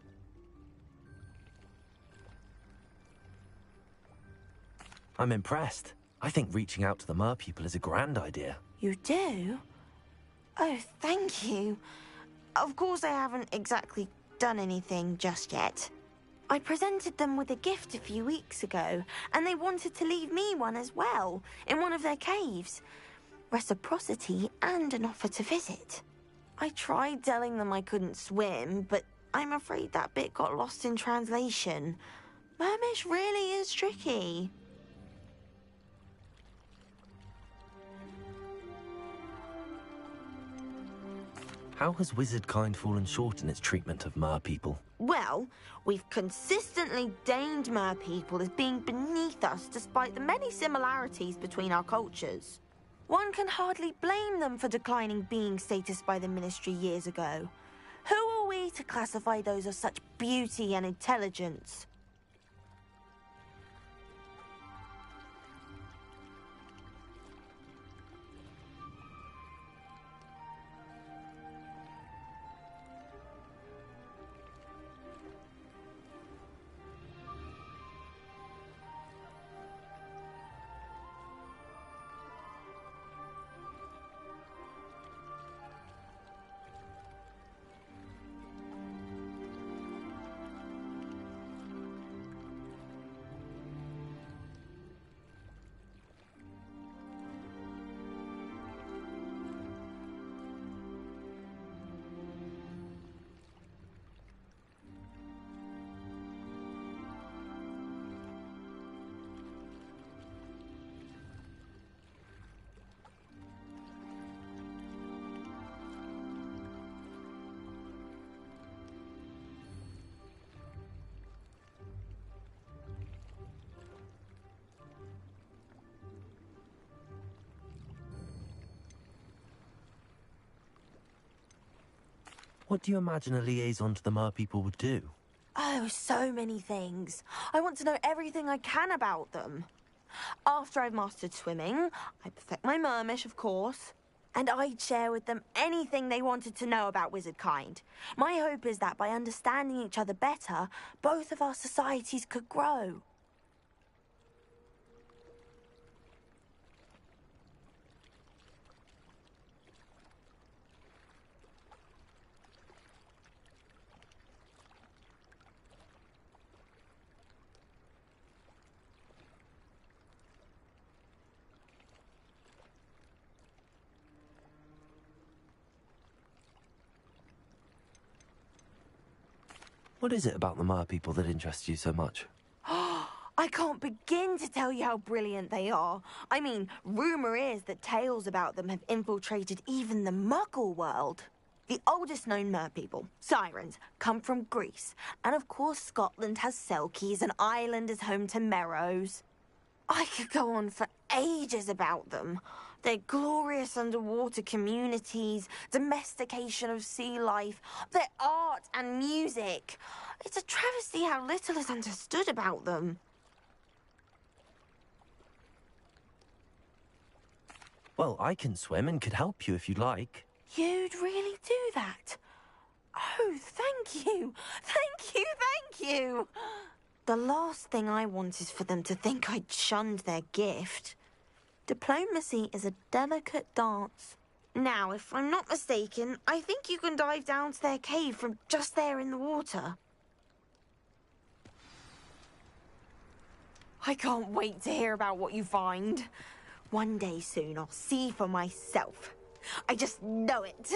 I'm impressed. I think reaching out to the mer people is a grand idea. You do? Oh, thank you. Of course I haven't exactly done anything just yet. I presented them with a gift a few weeks ago, and they wanted to leave me one as well, in one of their caves. Reciprocity and an offer to visit. I tried telling them I couldn't swim, but I'm afraid that bit got lost in translation. Mermish really is tricky. How has wizard kind fallen short in its treatment of mer people? Well, we've consistently deigned mer people as being beneath us despite the many similarities between our cultures. One can hardly blame them for declining being status by the Ministry years ago. Who are we to classify those of such beauty and intelligence? What do you imagine a liaison to the mer people would do? Oh, so many things. I want to know everything I can about them. After I've mastered swimming, I perfect my mermish, of course, and I'd share with them anything they wanted to know about wizard kind. My hope is that by understanding each other better, both of our societies could grow. What is it about the mer people that interests you so much? I can't begin to tell you how brilliant they are. I mean, rumour is that tales about them have infiltrated even the Muggle world. The oldest known merpeople, sirens, come from Greece. And of course Scotland has Selkies and Ireland is home to Merrows. I could go on for ages about them. Their glorious underwater communities, domestication of sea life, their art and music. It's a travesty how little is understood about them. Well, I can swim and could help you if you'd like. You'd really do that? Oh, thank you! Thank you, thank you! The last thing I want is for them to think I'd shunned their gift. Diplomacy is a delicate dance. Now, if I'm not mistaken, I think you can dive down to their cave from just there in the water. I can't wait to hear about what you find. One day soon, I'll see for myself. I just know it.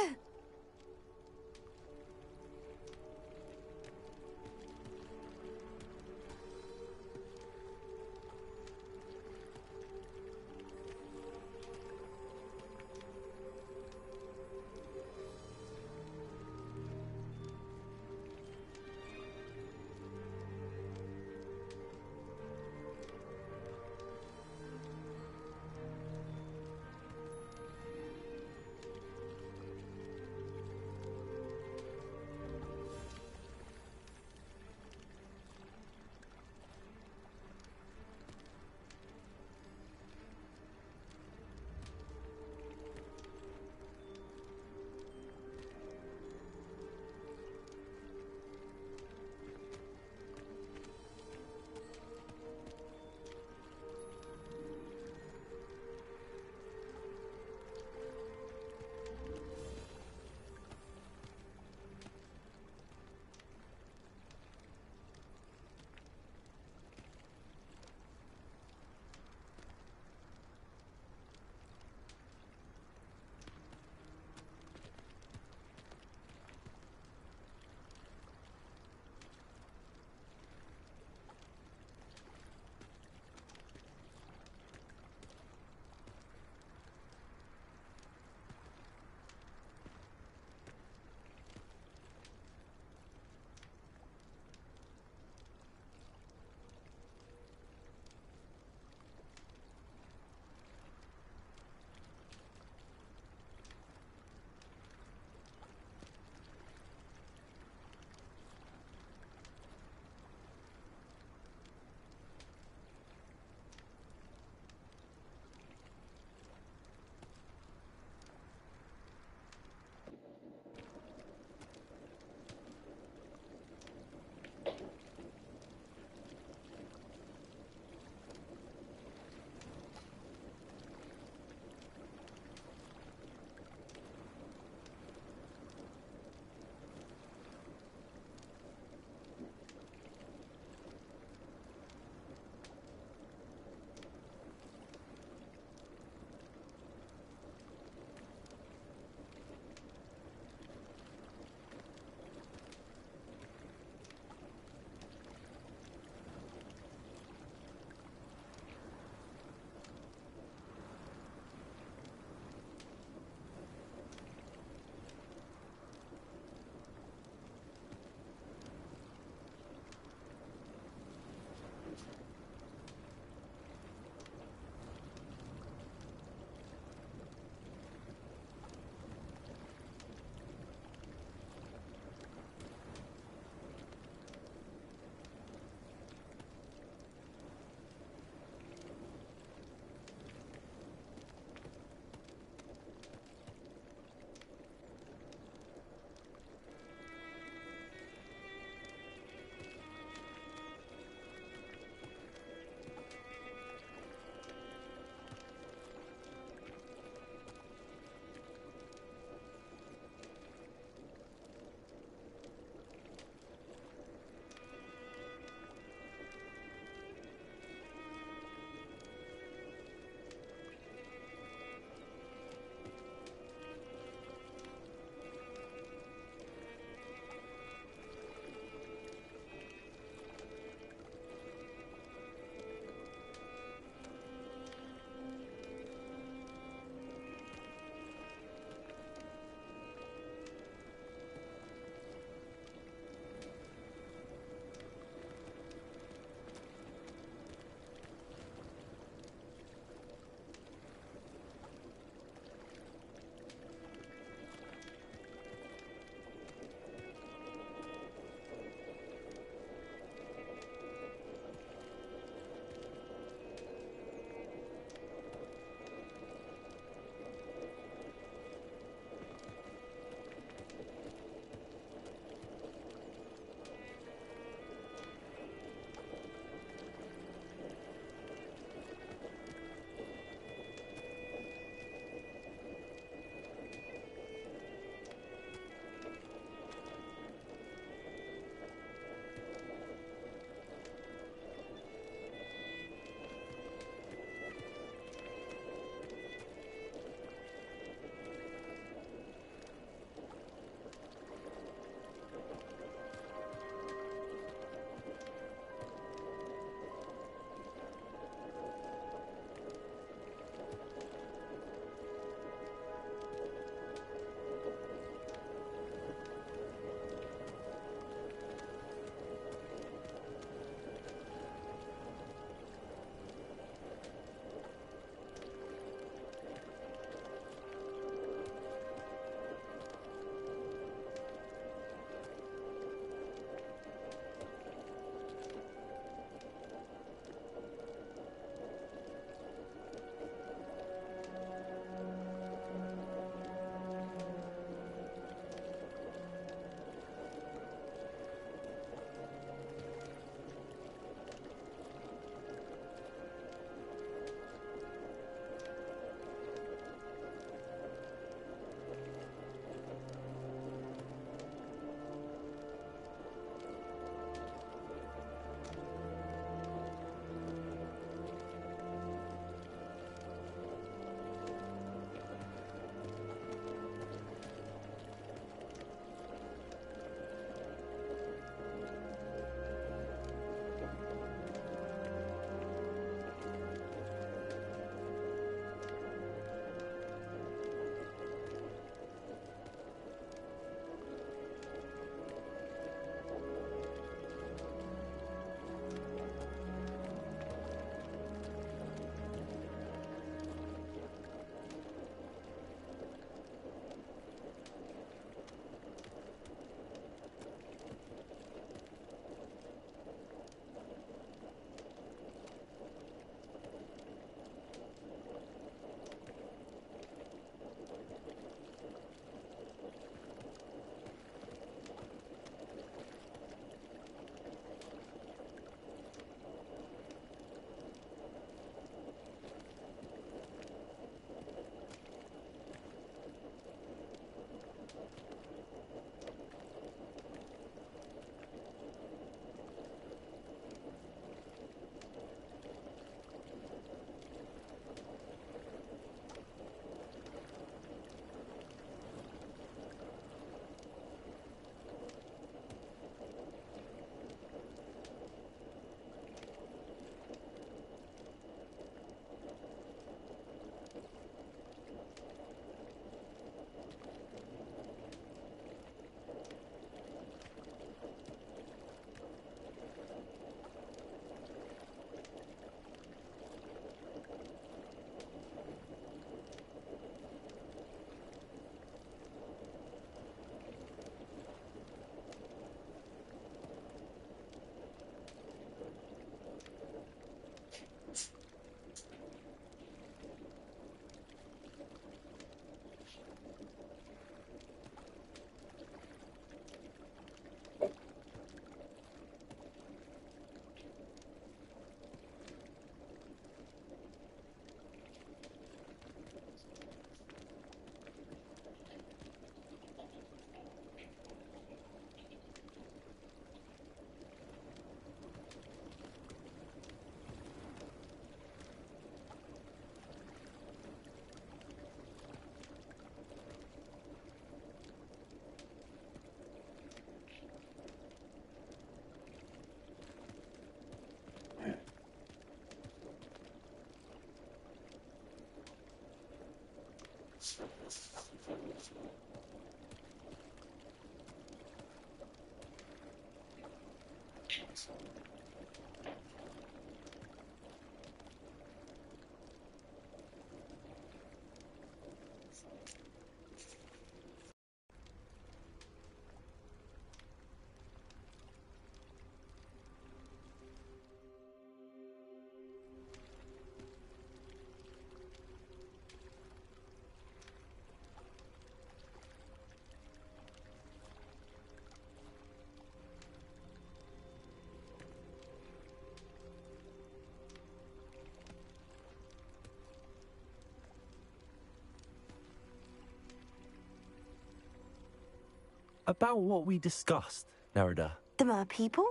About what we discussed, Nerida. The mer people?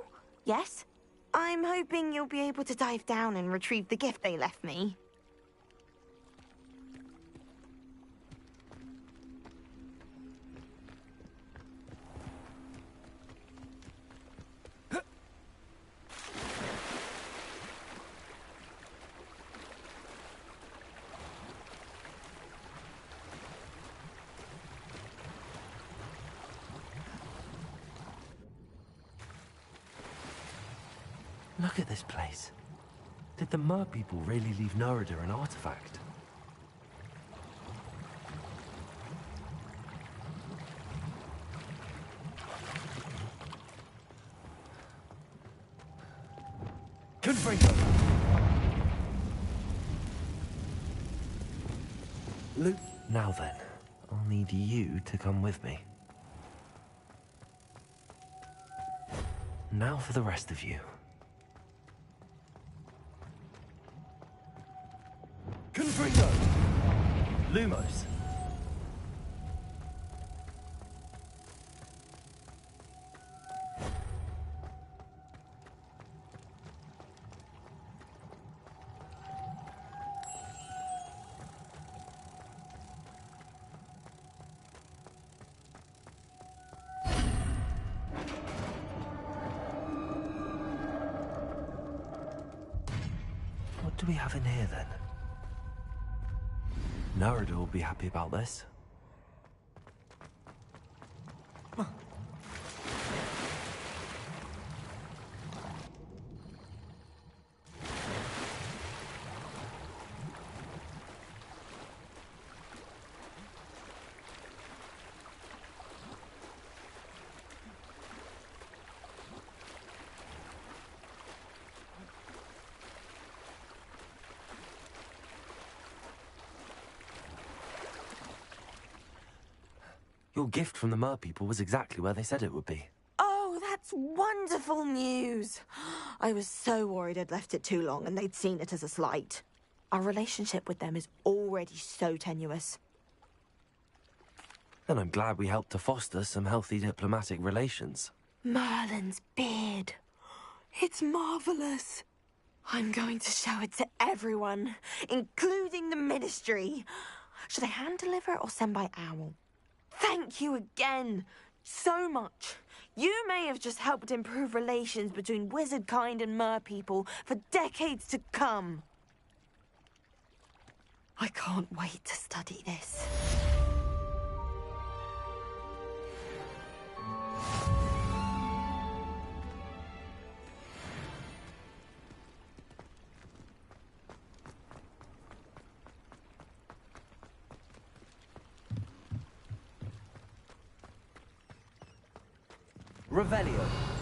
Yes. I'm hoping you'll be able to dive down and retrieve the gift they left me. Look at this place. Did the mer people really leave Nerida an artifact? Confringo! Luke. Now then, I'll need you to come with me. Now for the rest of you. Confringo! Lumos. What do we have in here then? Nerida will be happy about this. Your gift from the mer people was exactly where they said it would be. Oh, that's wonderful news. I was so worried I'd left it too long and they'd seen it as a slight. Our relationship with them is already so tenuous. And I'm glad we helped to foster some healthy diplomatic relations. Merlin's beard. It's marvelous. I'm going to show it to everyone, including the Ministry. Should I hand deliver it or send by owl? Thank you again, so much. You may have just helped improve relations between wizard kind and mer people for decades to come. I can't wait to study this. Revelio.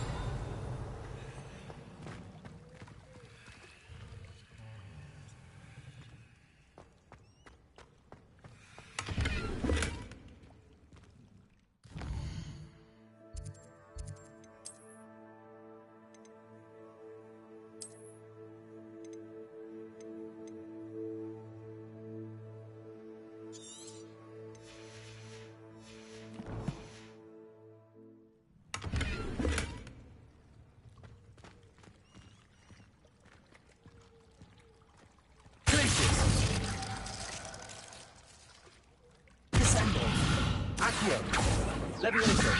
Levioso.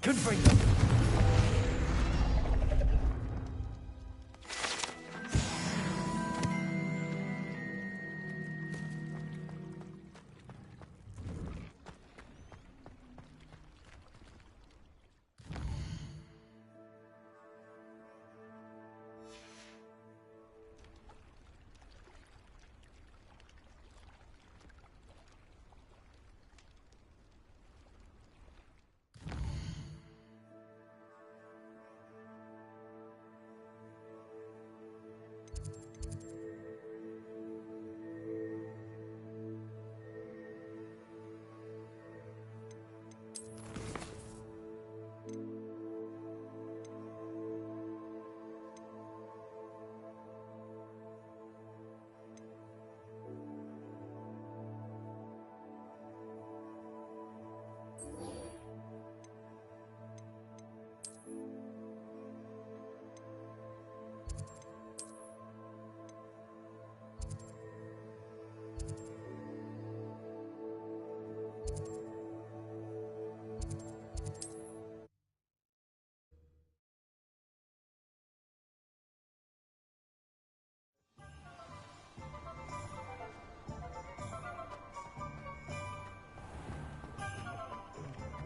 Confringo.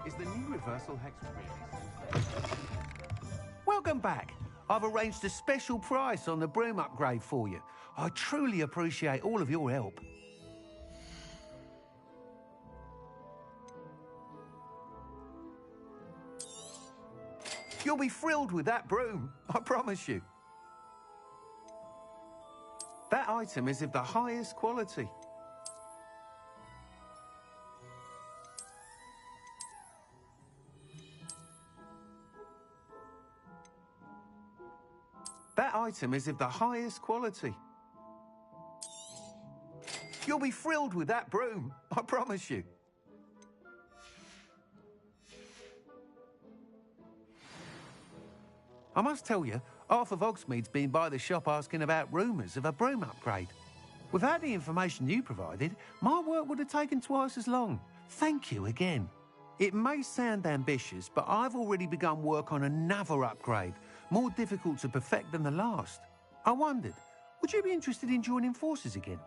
Is the new reversal hex really? Welcome back. I've arranged a special price on the broom upgrade for you. I truly appreciate all of your help. You'll be thrilled with that broom, I promise you. That item is of the highest quality. That item is of the highest quality. You'll be thrilled with that broom, I promise you. I must tell you, half of Hogsmeade's been by the shop asking about rumours of a broom upgrade. Without the information you provided, my work would have taken twice as long. Thank you again. It may sound ambitious, but I've already begun work on another upgrade, more difficult to perfect than the last. I wondered, would you be interested in joining forces again?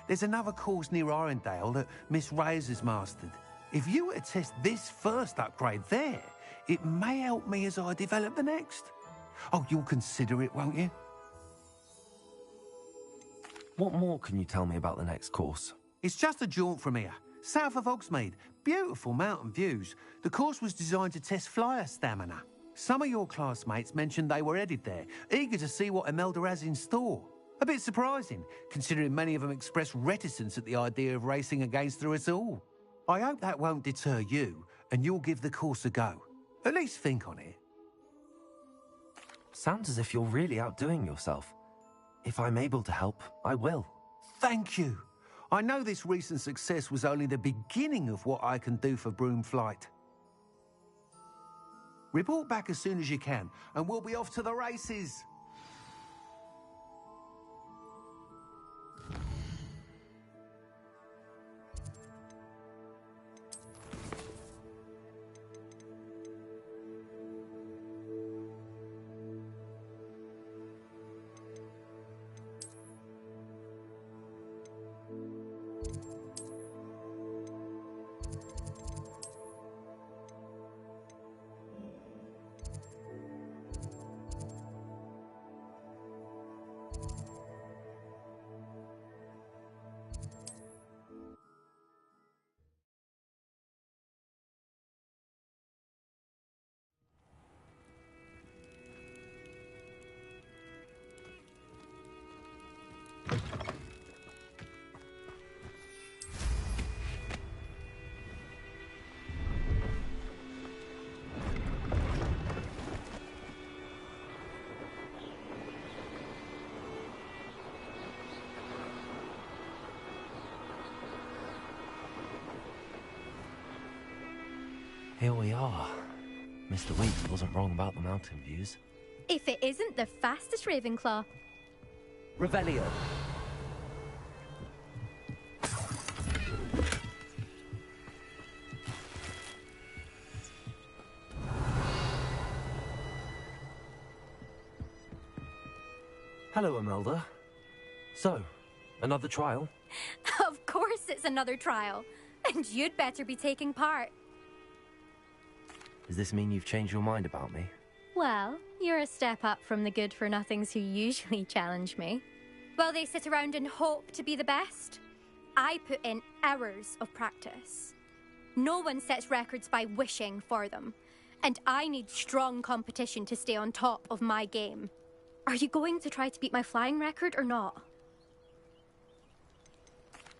There's another course near Arendale that Miss Reyes has mastered. If you were to test this first upgrade there, it may help me as I develop the next. Oh, you'll consider it, won't you? What more can you tell me about the next course? It's just a jaunt from here, south of Hogsmeade. Beautiful mountain views. The course was designed to test flyer stamina. Some of your classmates mentioned they were headed there, eager to see what Imelda has in store. A bit surprising, considering many of them expressed reticence at the idea of racing against us all. I hope that won't deter you, and you'll give the course a go. At least think on it. Sounds as if you're really outdoing yourself. If I'm able to help, I will. Thank you. I know this recent success was only the beginning of what I can do for broom flight. Report back as soon as you can, and we'll be off to the races. Here we are. Mr. Weeks wasn't wrong about the mountain views. If it isn't the fastest Ravenclaw. Revelio. Hello, Imelda. So, another trial? Of course it's another trial. And you'd better be taking part. Does this mean you've changed your mind about me? Well, you're a step up from the good-for-nothings who usually challenge me. While they sit around and hope to be the best, I put in hours of practice. No one sets records by wishing for them, and I need strong competition to stay on top of my game. Are you going to try to beat my flying record or not?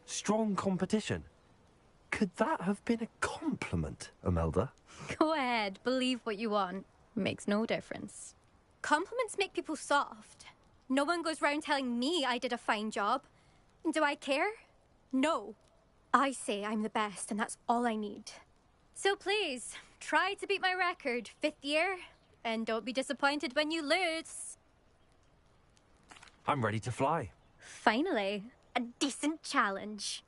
Strong competition? Could that have been a compliment, Imelda? Go ahead, believe what you want. Makes no difference. Compliments make people soft. No one goes round telling me I did a fine job. Do I care? No. I say I'm the best, and that's all I need. So please, try to beat my record, 5th year, and don't be disappointed when you lose. I'm ready to fly. Finally, a decent challenge.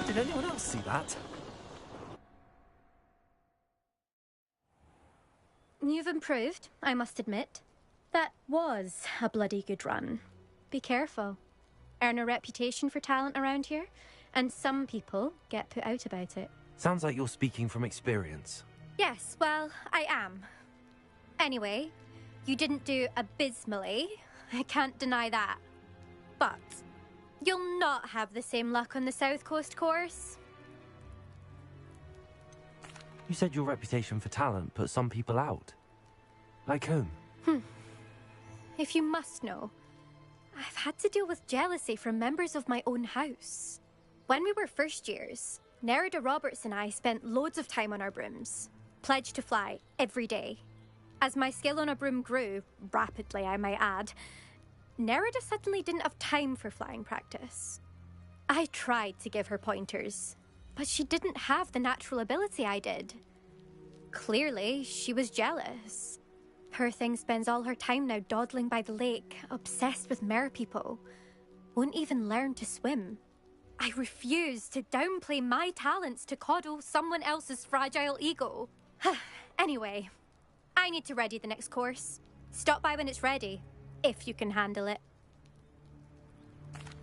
Did anyone else see that? You've improved, I must admit. That was a bloody good run. Be careful. Earn a reputation for talent around here, and some people get put out about it. Sounds like you're speaking from experience. Yes, well, I am. Anyway, you didn't do abysmally. I can't deny that. But you'll not have the same luck on the South Coast course. You said your reputation for talent put some people out. Like whom? If you must know, I've had to deal with jealousy from members of my own house. When we were first years, Nerida Roberts and I spent loads of time on our brooms, pledged to fly every day. As my skill on a broom grew, rapidly I might add, Nerida suddenly didn't have time for flying practice. I tried to give her pointers, but she didn't have the natural ability I did. Clearly, she was jealous. Poor thing spends all her time now dawdling by the lake, obsessed with merpeople. Won't even learn to swim. I refuse to downplay my talents to coddle someone else's fragile ego. Anyway, I need to ready the next course. Stop by when it's ready, if you can handle it.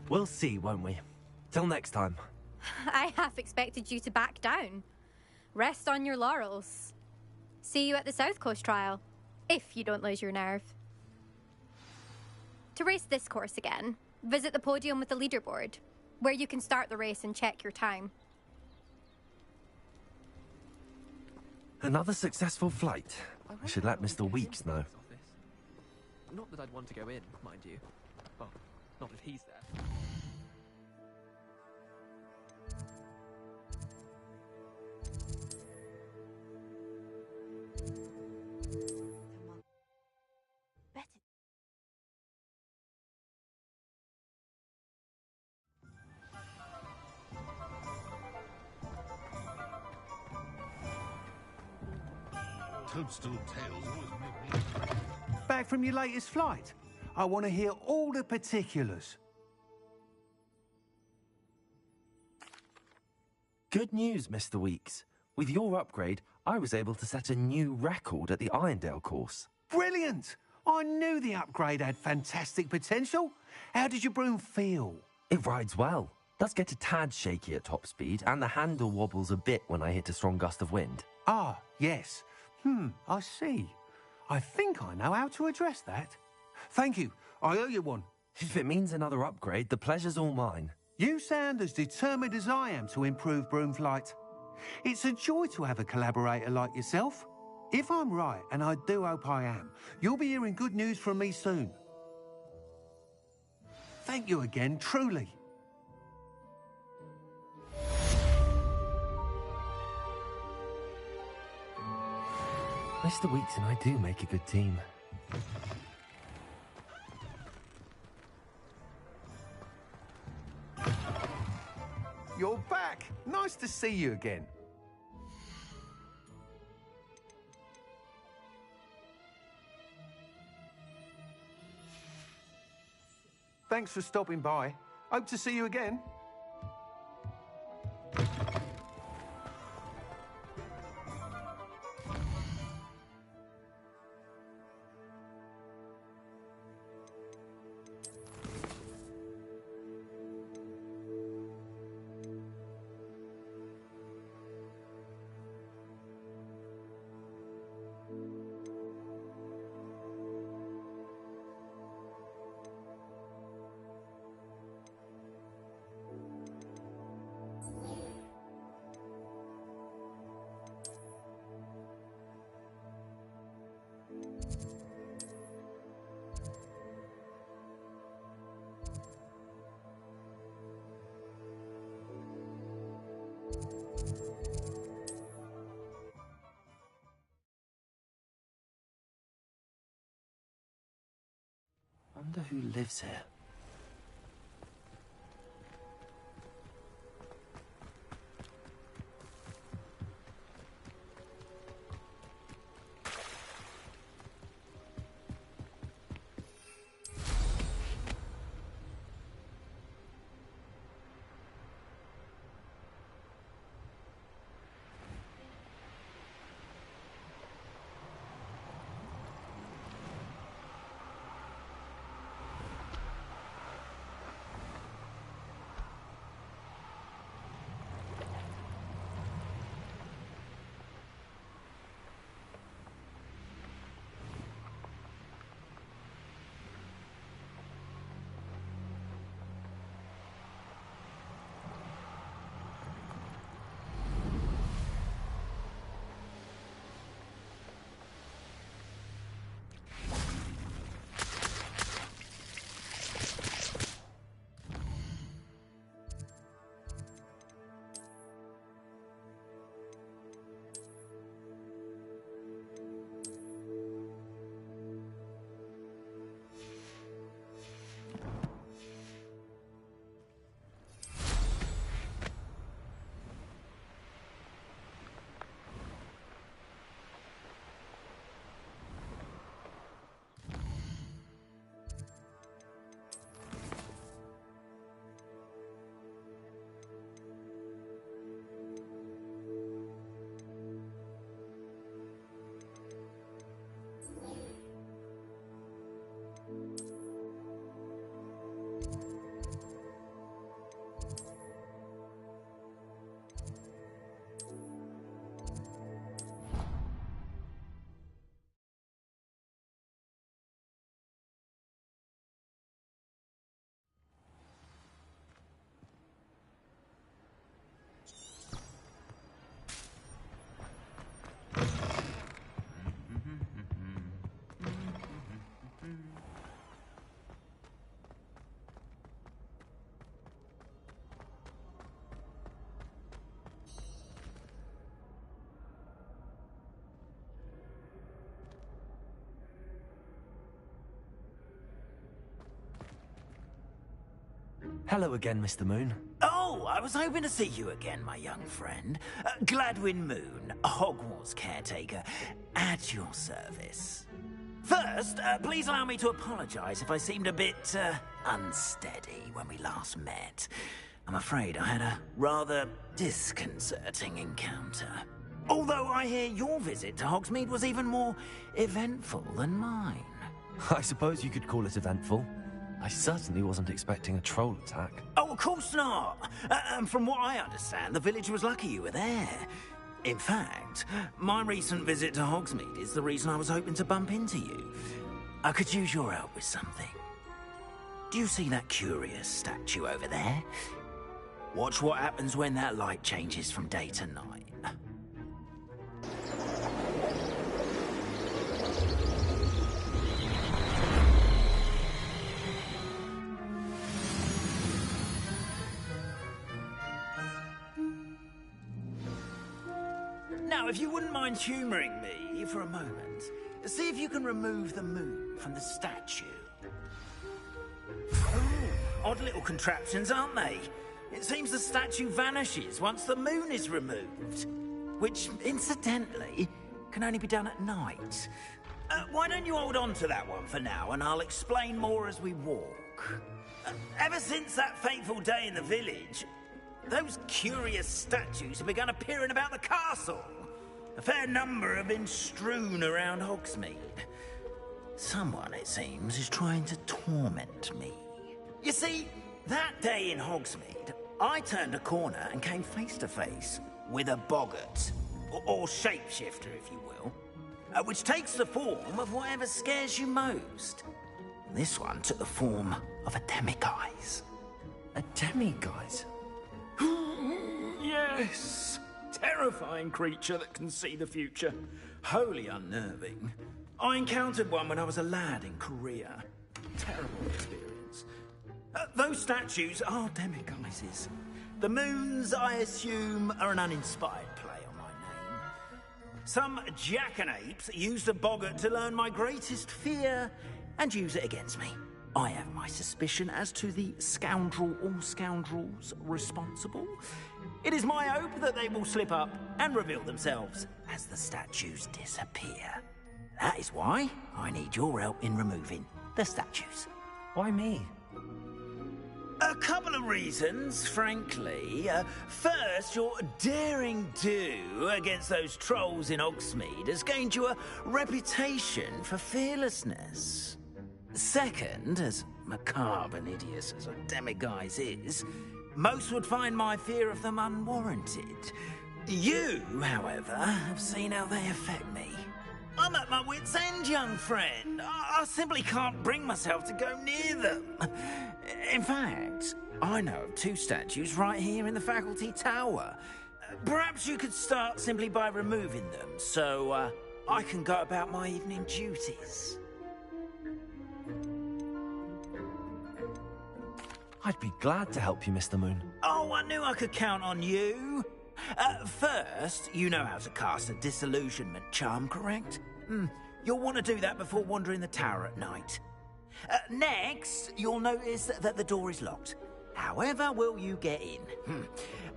We'll see, won't we? Till next time. I half expected you to back down. Rest on your laurels. See you at the South Coast trial, if you don't lose your nerve. To race this course again, visit the podium with the leaderboard, where you can start the race and check your time. Another successful flight. I should let Mr. Weeks know. Not that I'd want to go in, mind you. Well, not if he's there. Toadstool tales always make me... Back from your latest flight? I want to hear all the particulars. Good news, Mr. Weeks. With your upgrade, I was able to set a new record at the Irondale course. Brilliant! I knew the upgrade had fantastic potential. How did your broom feel? It rides well. Does get a tad shaky at top speed, and the handle wobbles a bit when I hit a strong gust of wind. Ah, yes. I see. I think I know how to address that. Thank you. I owe you one. If it means another upgrade, the pleasure's all mine. You sound as determined as I am to improve broom flight. It's a joy to have a collaborator like yourself. If I'm right, and I do hope I am, you'll be hearing good news from me soon. Thank you again, truly. Mr. Weeks and I do make a good team. You're back. Nice to see you again. Thanks for stopping by. Hope to see you again. Wonder who lives here. Hello again, Mr. Moon. Oh, I was hoping to see you again, my young friend. Gladwin Moon, Hogwarts caretaker, at your service. First, please allow me to apologize if I seemed a bit unsteady when we last met. I'm afraid I had a rather disconcerting encounter. Although I hear your visit to Hogsmeade was even more eventful than mine. I suppose you could call it eventful. I certainly wasn't expecting a troll attack. Oh, of course not. And from what I understand, the village was lucky you were there. In fact, my recent visit to Hogsmeade is the reason I was hoping to bump into you. I could use your help with something. Do you see that curious statue over there? Watch what happens when that light changes from day to night. Now, if you wouldn't mind humouring me for a moment, see if you can remove the moon from the statue. Ooh, odd little contraptions, aren't they? It seems the statue vanishes once the moon is removed. Which, incidentally, can only be done at night. Why don't you hold on to that one for now, and I'll explain more as we walk. Ever since that fateful day in the village, those curious statues have begun appearing about the castle. A fair number have been strewn around Hogsmeade. Someone, it seems, is trying to torment me. You see, that day in Hogsmeade, I turned a corner and came face to face with a boggart, or shapeshifter, if you will, which takes the form of whatever scares you most. This one took the form of a demiguise. A demiguise? Yes! Terrifying creature that can see the future. Wholly unnerving. I encountered one when I was a lad in Korea. Terrible experience. Those statues are demiguises. The moons, I assume, are an uninspired play on my name. Some jackanapes used a boggart to learn my greatest fear and use it against me. I have my suspicion as to the scoundrel or scoundrels responsible. It is my hope that they will slip up and reveal themselves as the statues disappear. That is why I need your help in removing the statues. Why me? A couple of reasons, frankly. First, your daring do against those trolls in Hogsmeade has gained you a reputation for fearlessness. Second, as macabre and hideous as a demiguise is, most would find my fear of them unwarranted. You, however, have seen how they affect me. I'm at my wit's end, young friend. I simply can't bring myself to go near them. In fact, I know of two statues right here in the faculty tower. Perhaps you could start simply by removing them, so I can go about my evening duties. I'd be glad to help you, Mr. Moon. Oh, I knew I could count on you. First, you know how to cast a disillusionment charm, correct? You'll want to do that before wandering the tower at night. Next, you'll notice that the door is locked. However will you get in?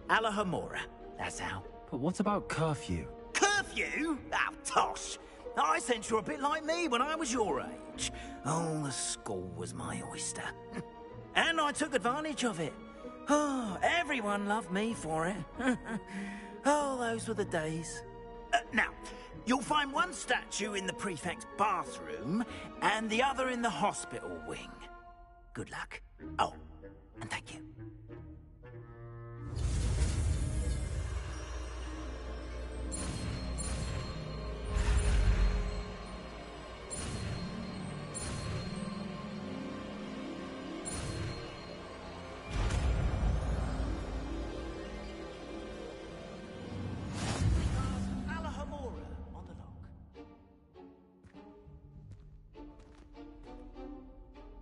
Alahomora, that's how. But what about curfew? Curfew? Oh, tosh. I sense you're a bit like me when I was your age. Oh, the school was my oyster. And I took advantage of it. Oh, everyone loved me for it. Oh, those were the days. Now, you'll find one statue in the prefect's bathroom and the other in the hospital wing. Good luck. Oh, and thank you.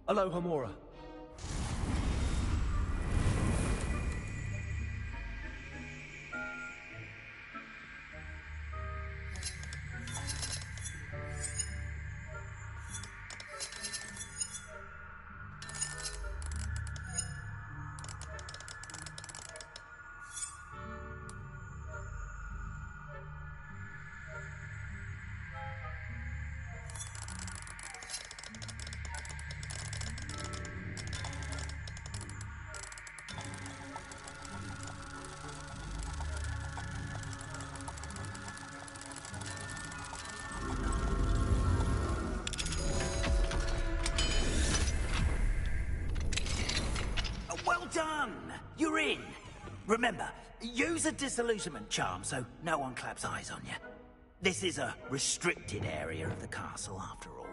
Alohomora. you're in. Remember, use a disillusionment charm so no one claps eyes on you. This is a restricted area of the castle, after all.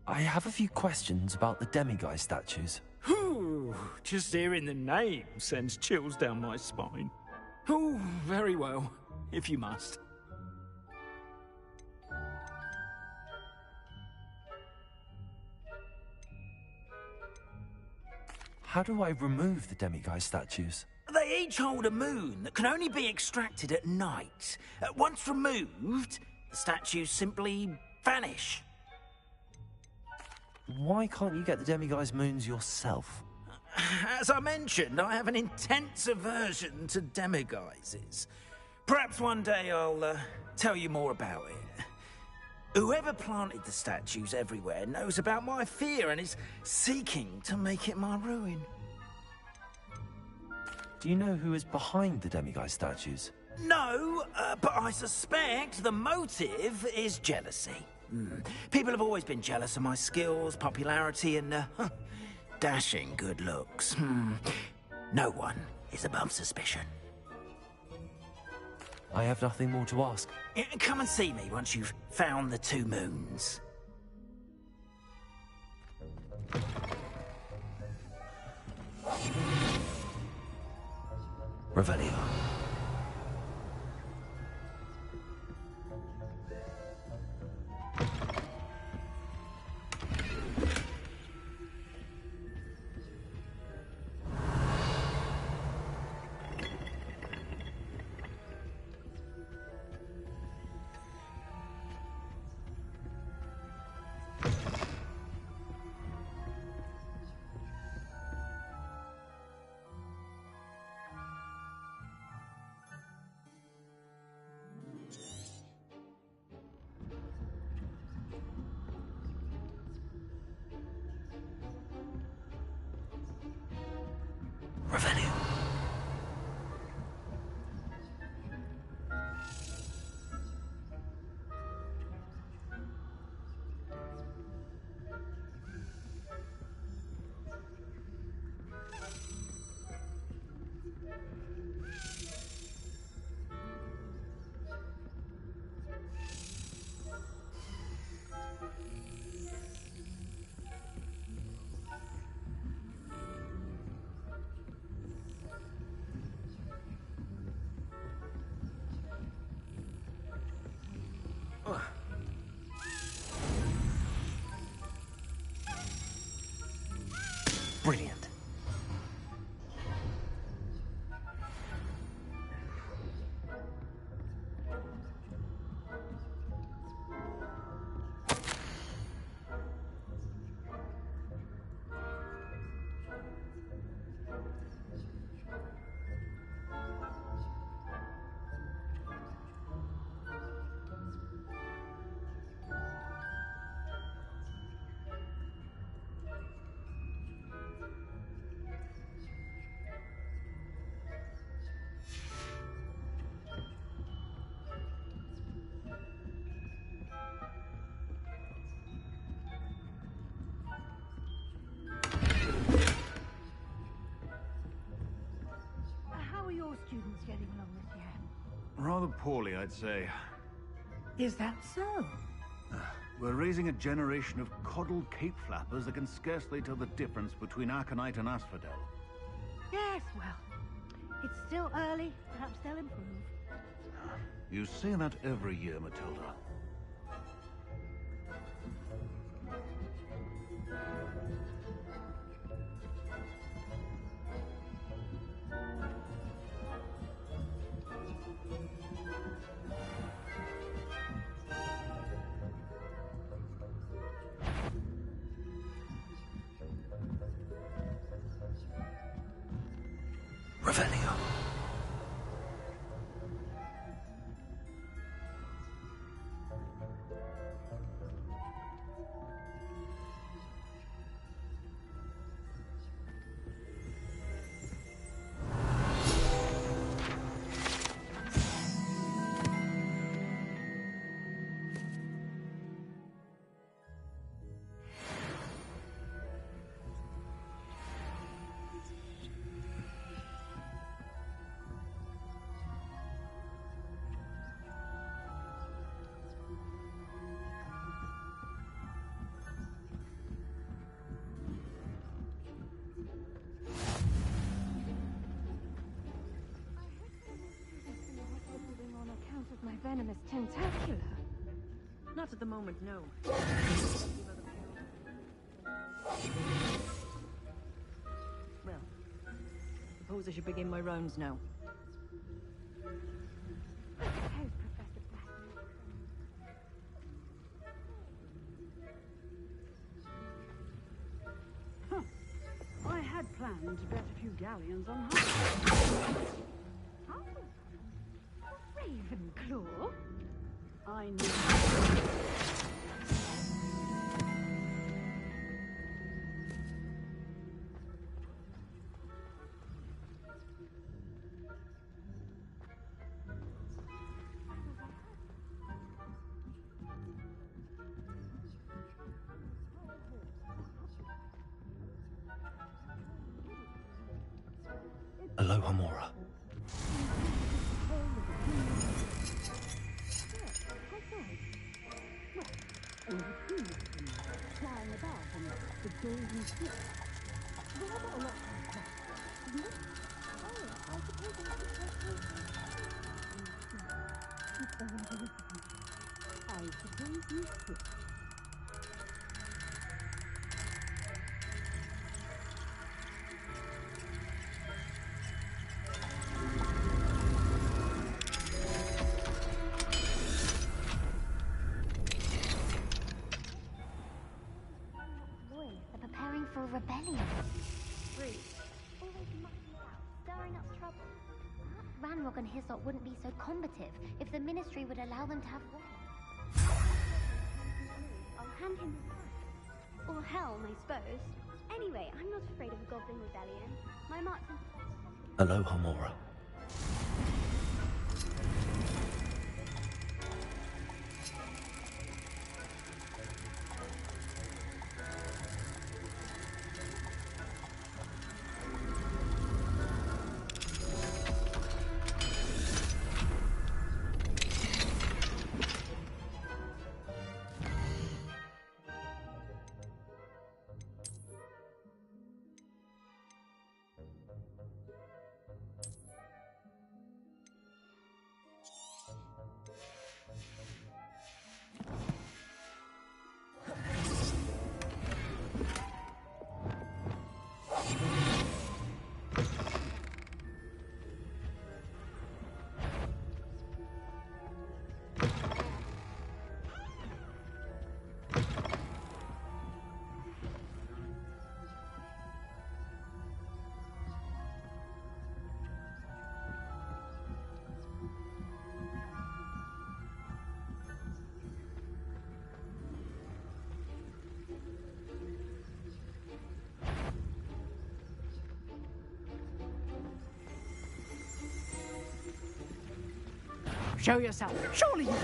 I have a few questions about the demiguise statues. Whew, just hearing the name sends chills down my spine. Oh, very well, if you must. How do I remove the demiguise statues? They each hold a moon that can only be extracted at night. Once removed, the statues simply vanish. Why can't you get the demiguise moons yourself? As I mentioned, I have an intense aversion to demiguises. Perhaps one day I'll tell you more about it. Whoever planted the statues everywhere knows about my fear and is seeking to make it my ruin. Do you know who is behind the demiguise statues? No, but I suspect the motive is jealousy. People have always been jealous of my skills, popularity, and dashing good looks. No one is above suspicion. I have nothing more to ask. Come and see me once you've found the 2 moons. Revelio. Revelio. Brilliant. How are your students getting along this year? Rather poorly, I'd say. Is that so? We're raising a generation of coddled cape flappers that can scarcely tell the difference between Aconite and Asphodel. Yes, well, it's still early. Perhaps they'll improve. You say that every year, Matilda. Revelio. venomous tentacular? Not at the moment, no. Well, suppose I should begin my rounds now. I suppose, Professor Blackman. I had planned to bet a few galleons on Hogwarts. Oh, Ravenclaw? I knew. Aloha Mora. Flying about on the golden ship. Rather a lot of fun, isn't it? Oh, I suppose I should I suppose you should. They're preparing for a rebellion. Rude. Always mucking about, stirring up trouble. Perhaps Ranrock and Hislop wouldn't be so combative if the Ministry would allow them to have weapons. I'll hand him his gun. Or helm, I suppose. Anyway, I'm not afraid of a goblin rebellion. My marks and... Aloha Mora. Show yourself. Surely you will.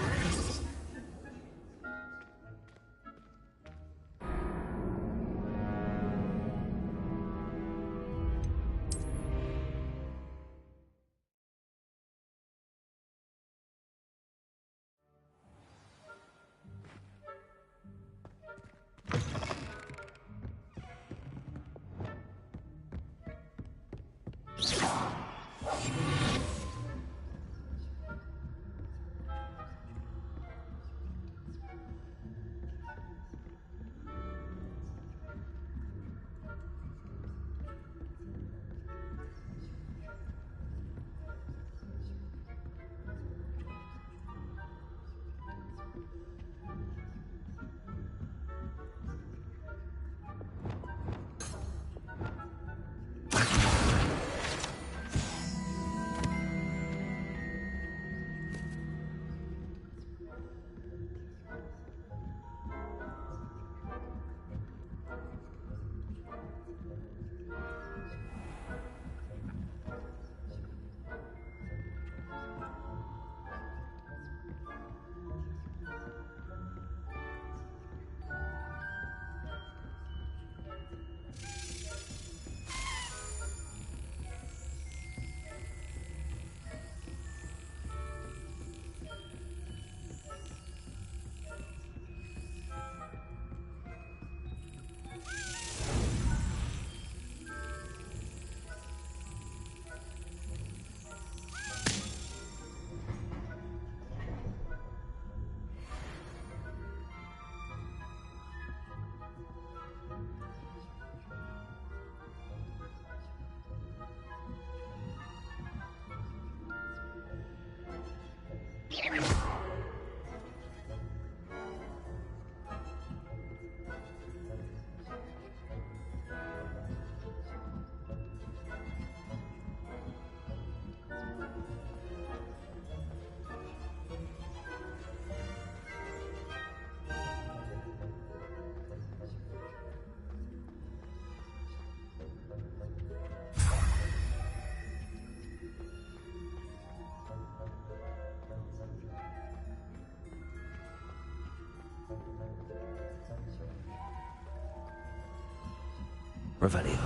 Revelio.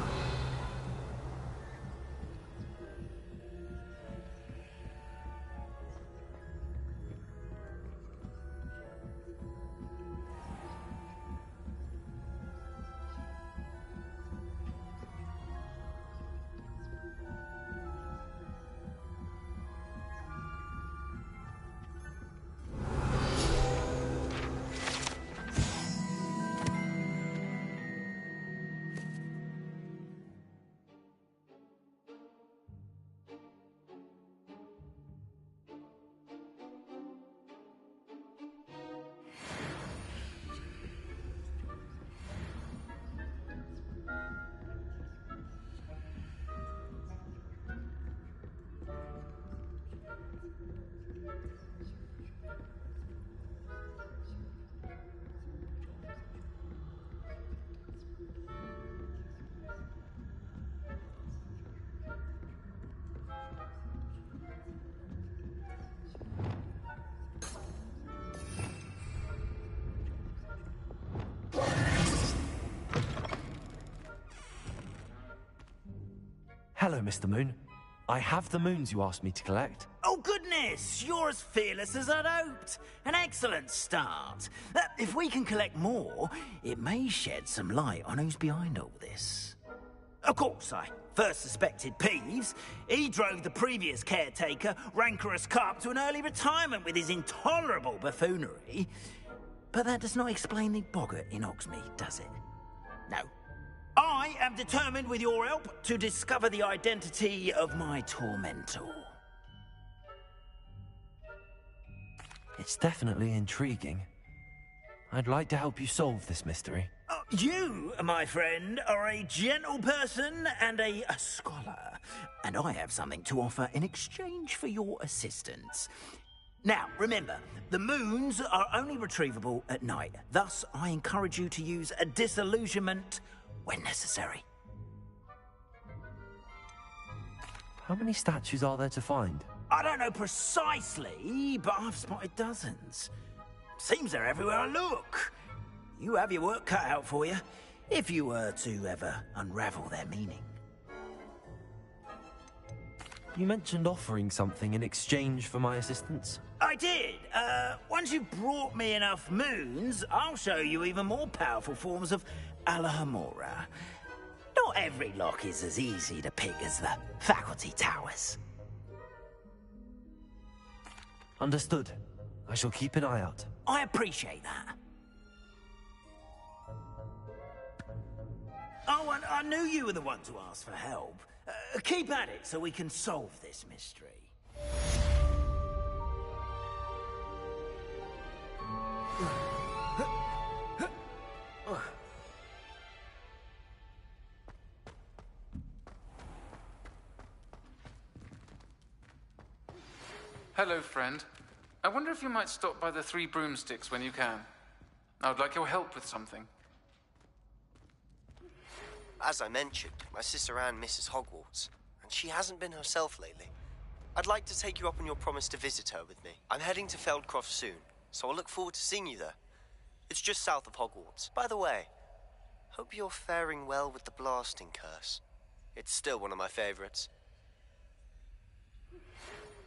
Hello, Mr. Moon. I have the moons you asked me to collect. Oh, goodness! You're as fearless as I'd hoped. An excellent start. If we can collect more, it may shed some light on who's behind all this. Of course, I first suspected Peeves. He drove the previous caretaker, Rancorous Carp, to an early retirement with his intolerable buffoonery. But that does not explain the boggart in Hogsmeade, does it? No. I am determined, with your help, to discover the identity of my tormentor. It's definitely intriguing. I'd like to help you solve this mystery. You, my friend, are a gentle person and a scholar, and I have something to offer in exchange for your assistance. Now, remember, the moons are only retrievable at night. Thus, I encourage you to use a disillusionment when necessary. How many statues are there to find? I don't know precisely, but I've spotted dozens. Seems they're everywhere I look. You have your work cut out for you, if you were to ever unravel their meaning. You mentioned offering something in exchange for my assistance. I did. Once you've brought me enough moons, I'll show you even more powerful forms of Alahamora. Not every lock is as easy to pick as the faculty towers. Understood. I shall keep an eye out. I appreciate that. Oh, and I knew you were the one to ask for help. Keep at it so we can solve this mystery. Hello, friend. I wonder if you might stop by the Three Broomsticks when you can. I would like your help with something. As I mentioned, my sister Anne misses Hogwarts, and she hasn't been herself lately. I'd like to take you up on your promise to visit her with me. I'm heading to Feldcroft soon, so I'll look forward to seeing you there. It's just south of Hogwarts. By the way, hope you're faring well with the blasting curse. It's still one of my favorites.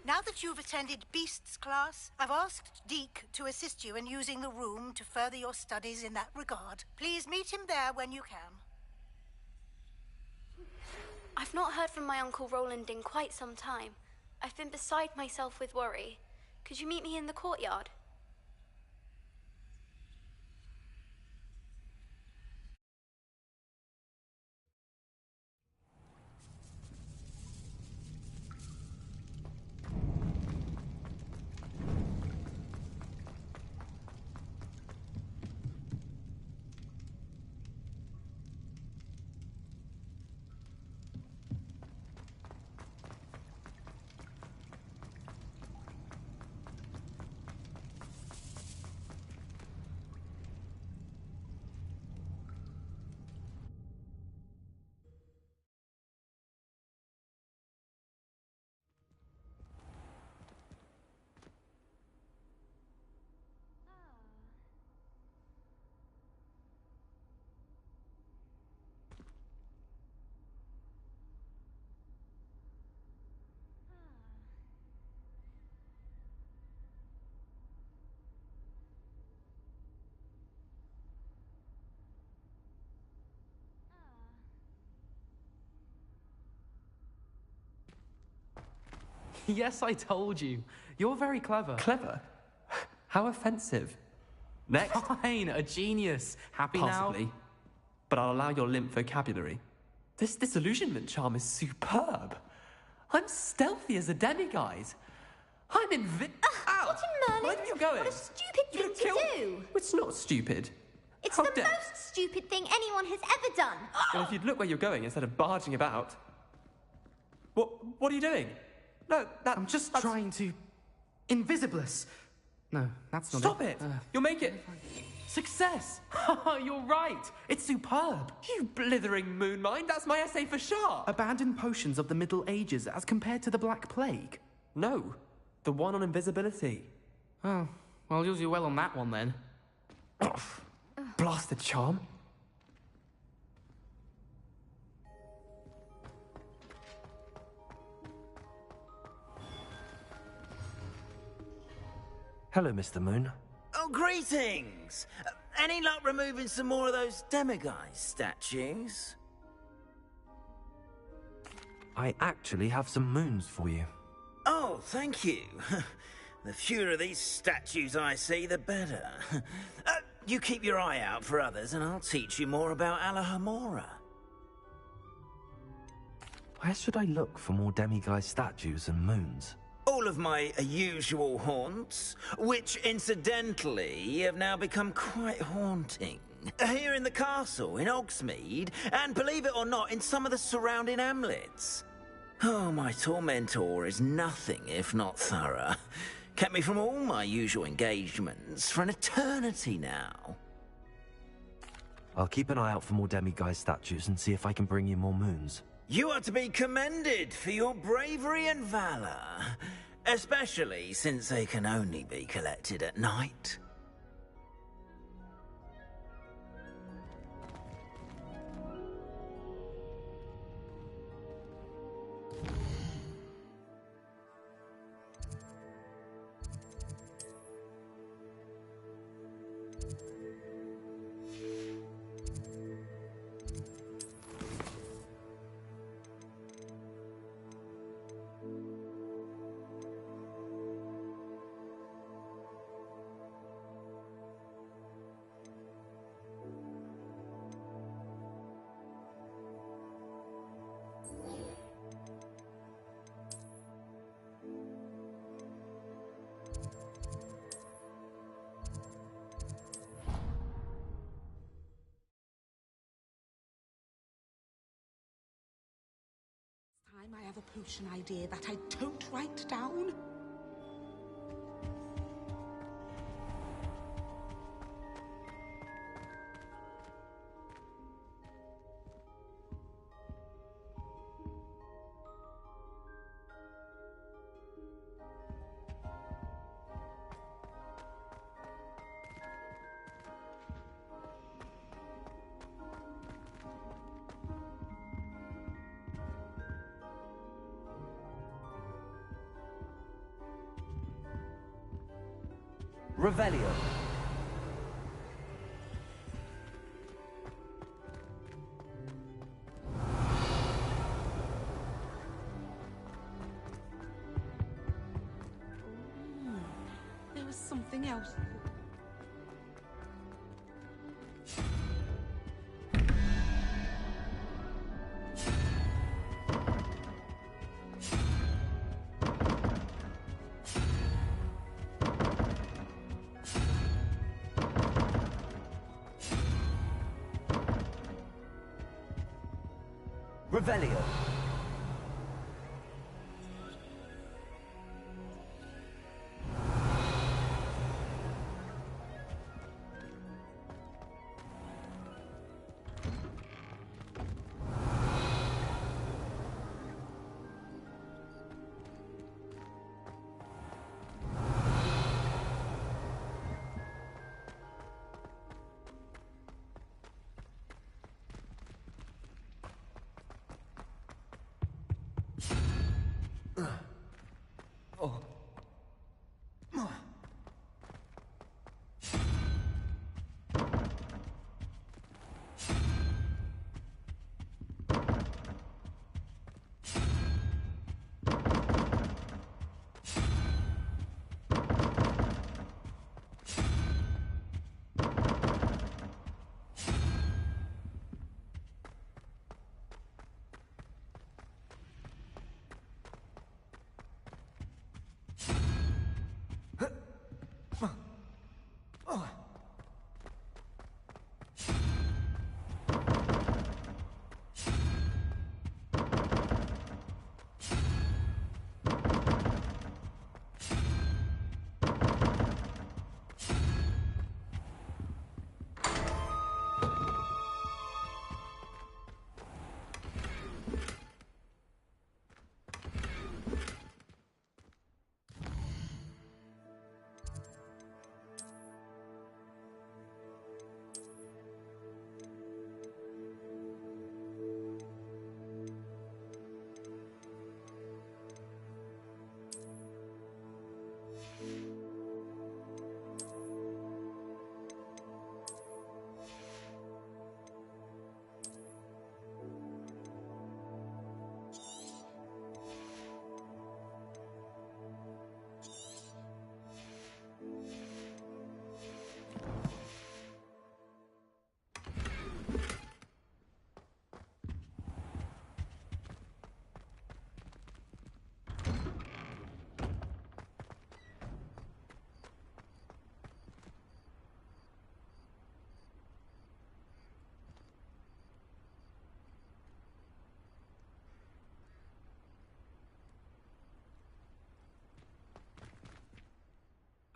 Now that you've attended Beasts class, I've asked Deke to assist you in using the room to further your studies in that regard. Please meet him there when you can. I've not heard from my Uncle Roland in quite some time. I've been beside myself with worry. Could you meet me in the courtyard? Yes, I told you. You're very clever. Clever? How offensive. Next. Fine, a genius. Happy Possibly. now? But I'll allow your limp vocabulary. This disillusionment charm is superb. I'm stealthy as a demiguise. I'm Ow! What in Merlin? Where are you going? What a stupid thing to do! It's not stupid. It's How the dare- most stupid thing anyone has ever done. Well, if you'd look where you're going instead of barging about. What are you doing? No, I'm just trying to... Invisibless. No, that's not Stop it! You'll make it... Success! You're right. It's superb. You blithering moon mind, that's my essay for sure! Abandoned potions of the Middle Ages as compared to the Black Plague. No, the one on invisibility. Oh, well, I'll use you well on that one then. Blasted charm. Hello, Mr. Moon. Oh, greetings! Any luck removing some more of those demiguise statues? I actually have some moons for you. Oh, thank you. The fewer of these statues I see, the better. You keep your eye out for others, and I'll teach you more about Alahamora. Where should I look for more demiguise statues and moons? All of my usual haunts, which incidentally have now become quite haunting. Here in the castle, in Hogsmeade, and believe it or not, in some of the surrounding hamlets. Oh, my tormentor is nothing if not thorough. Kept me from all my usual engagements for an eternity now. I'll keep an eye out for more demiguise statues and see if I can bring you more moons. You are to be commended for your bravery and valor, especially since they can only be collected at night. I have a potion idea that I don't write down. Revelio. There was something else. Revelio.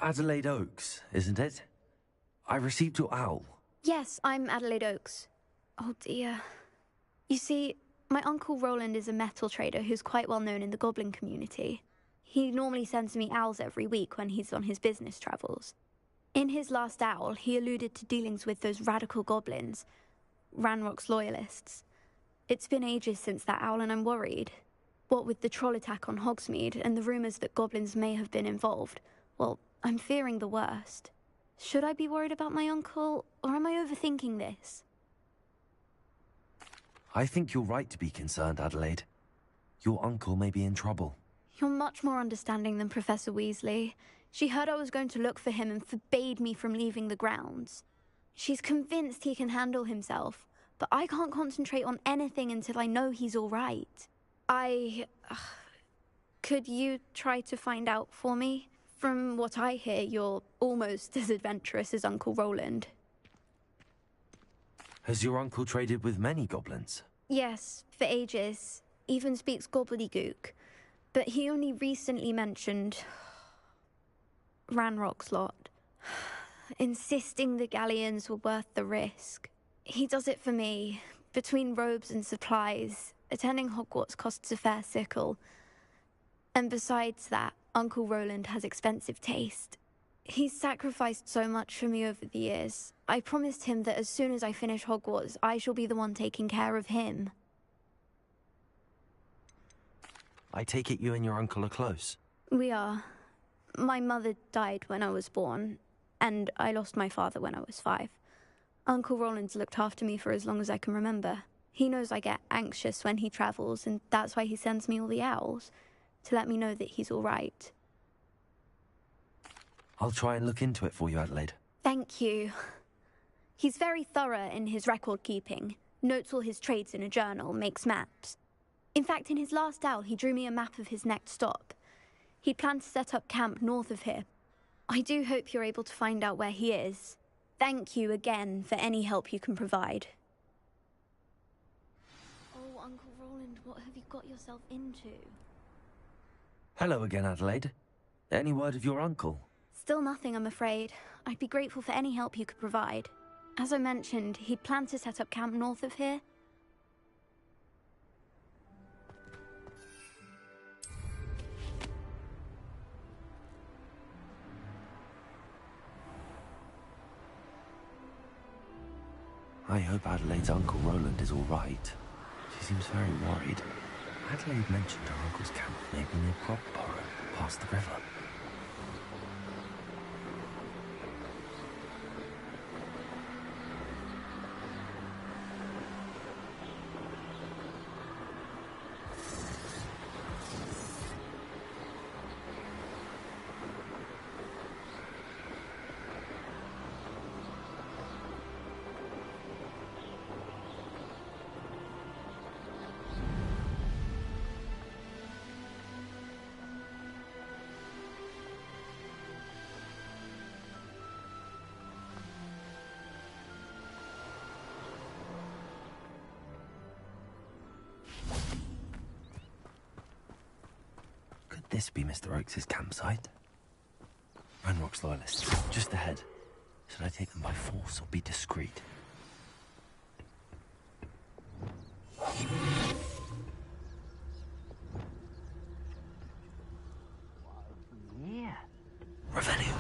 Adelaide Oaks, isn't it? I received your owl. Yes, I'm Adelaide Oaks. Oh dear. You see, my Uncle Roland is a metal trader who's quite well known in the goblin community. He normally sends me owls every week when he's on his business travels. In his last owl, he alluded to dealings with those radical goblins, Ranrock's loyalists. It's been ages since that owl and I'm worried. What with the troll attack on Hogsmeade and the rumours that goblins may have been involved, well, I'm fearing the worst. Should I be worried about my uncle, or am I overthinking this? I think you're right to be concerned, Adelaide. Your uncle may be in trouble. You're much more understanding than Professor Weasley. She heard I was going to look for him and forbade me from leaving the grounds. She's convinced he can handle himself, but I can't concentrate on anything until I know he's all right. Could you try to find out for me? From what I hear, you're almost as adventurous as Uncle Roland. Has your uncle traded with many goblins? Yes, for ages. Even speaks gobbledygook. But he only recently mentioned Ranrock's lot, insisting the galleons were worth the risk. He does it for me. Between robes and supplies, attending Hogwarts costs a fair sickle. And besides that, Uncle Roland has expensive taste. He's sacrificed so much for me over the years. I promised him that as soon as I finish Hogwarts, I shall be the one taking care of him. I take it you and your uncle are close. We are. My mother died when I was born, and I lost my father when I was 5. Uncle Roland's looked after me for as long as I can remember. He knows I get anxious when he travels, and that's why he sends me all the owls, to let me know that he's all right. I'll try and look into it for you, Adelaide. Thank you. He's very thorough in his record keeping, notes all his trades in a journal, makes maps. In fact, in his last owl, he drew me a map of his next stop. He'd planned to set up camp north of here. I do hope you're able to find out where he is. Thank you again for any help you can provide. Oh, Uncle Roland, what have you got yourself into? Hello again, Adelaide. Any word of your uncle? Still nothing, I'm afraid. I'd be grateful for any help you could provide. As I mentioned, he'd planned to set up camp north of here. I hope Adelaide's Uncle Roland is all right. She seems very worried. Adelaide mentioned her uncle's camp may be near Crogborough, past the river. This be Mr. Oakes' campsite? Ranrock's loyalists, just ahead. Should I take them by force or be discreet? Yeah. Revelio.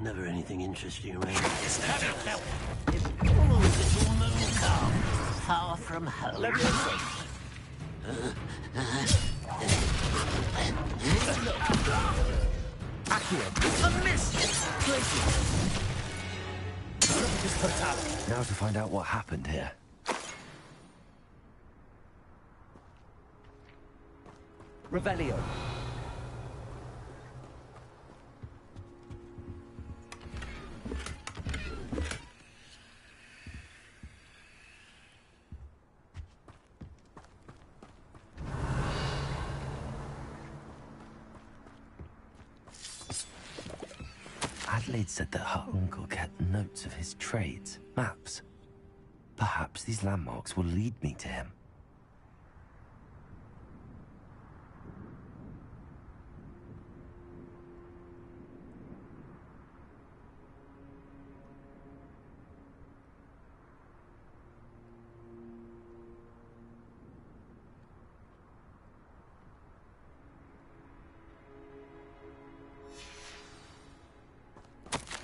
Never anything interesting around here. Poor little moon calf, far from home. Accio! A miss! Now to find out what happened here. Revelio. Adelaide said that her uncle kept notes of his trades, maps. Perhaps these landmarks will lead me to him.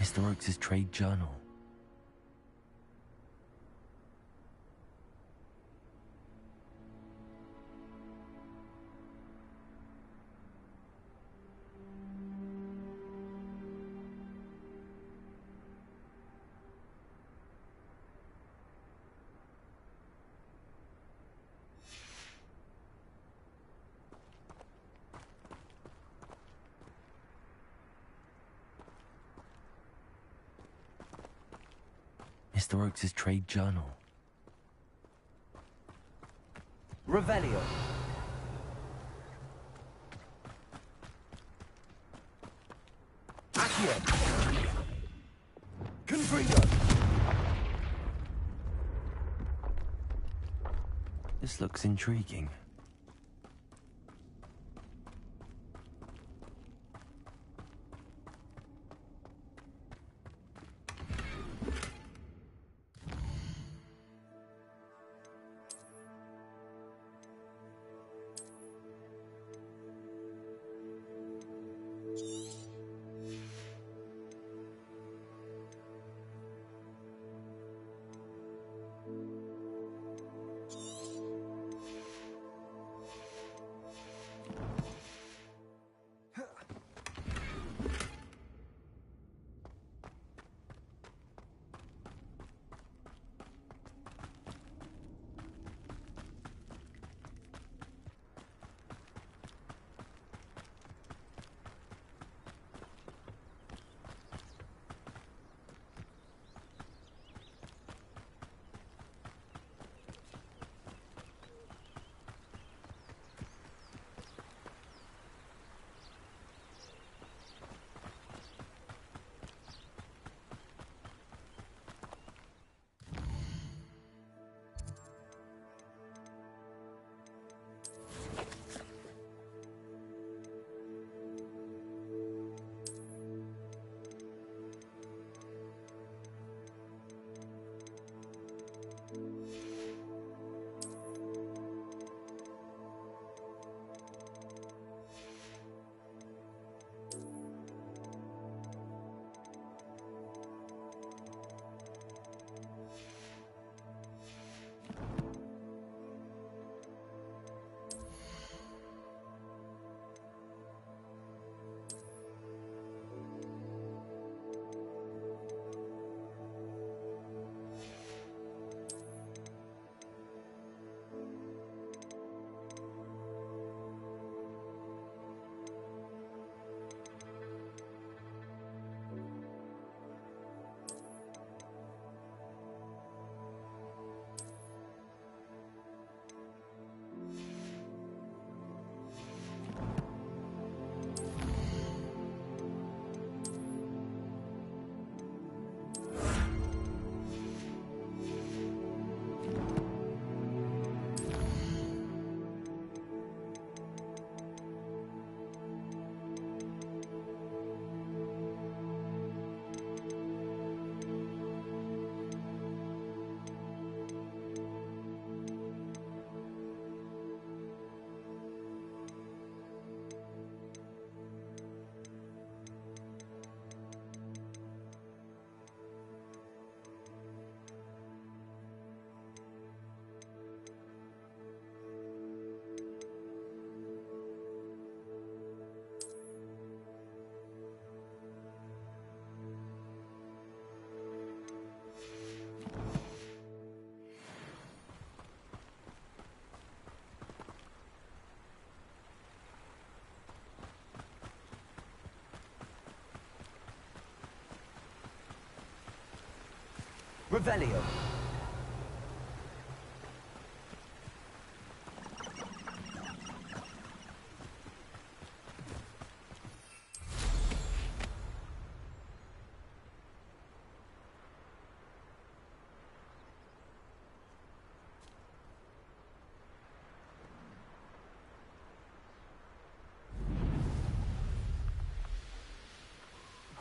Mr. Oakes' trade journal. Mr. Oakes' trade journal. Revelio. Accio! Confringo! This looks intriguing. Revelio.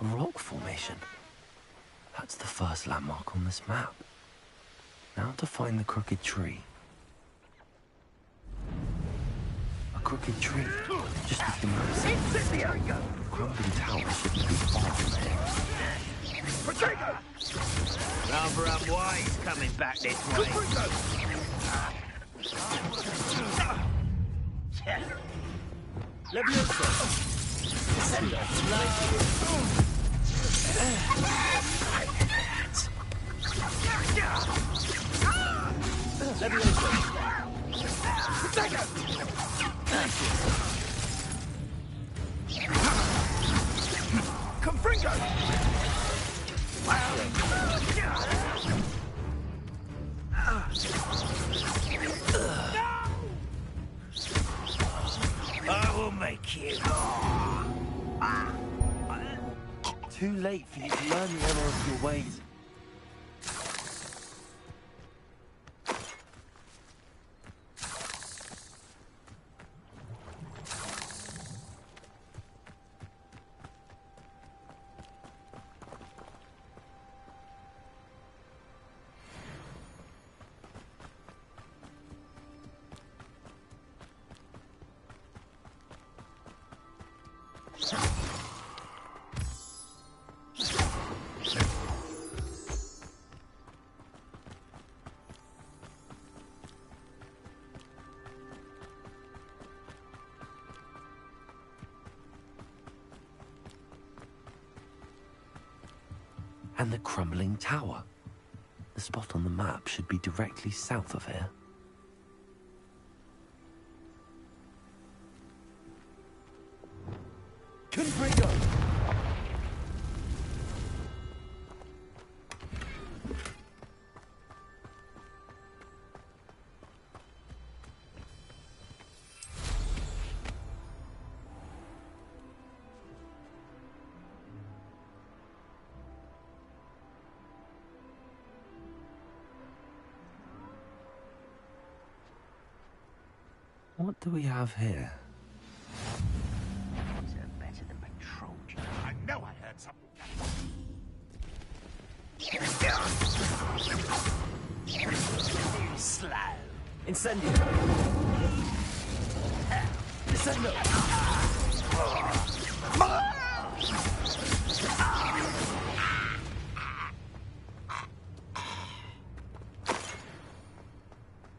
A rock formation. That's the first landmark on this map. Now to find the crooked tree. A crooked tree, just as the map says. The crumbling tower shouldn't be far from here. Rather unwise coming back this way. Confringo! I will make you. Too late for you to learn the error of your ways. And the crumbling tower. The spot on the map should be directly south of here. Confringo. What do we have here? Better than patrol. I know I heard something. Slow. Incendio. Incendio.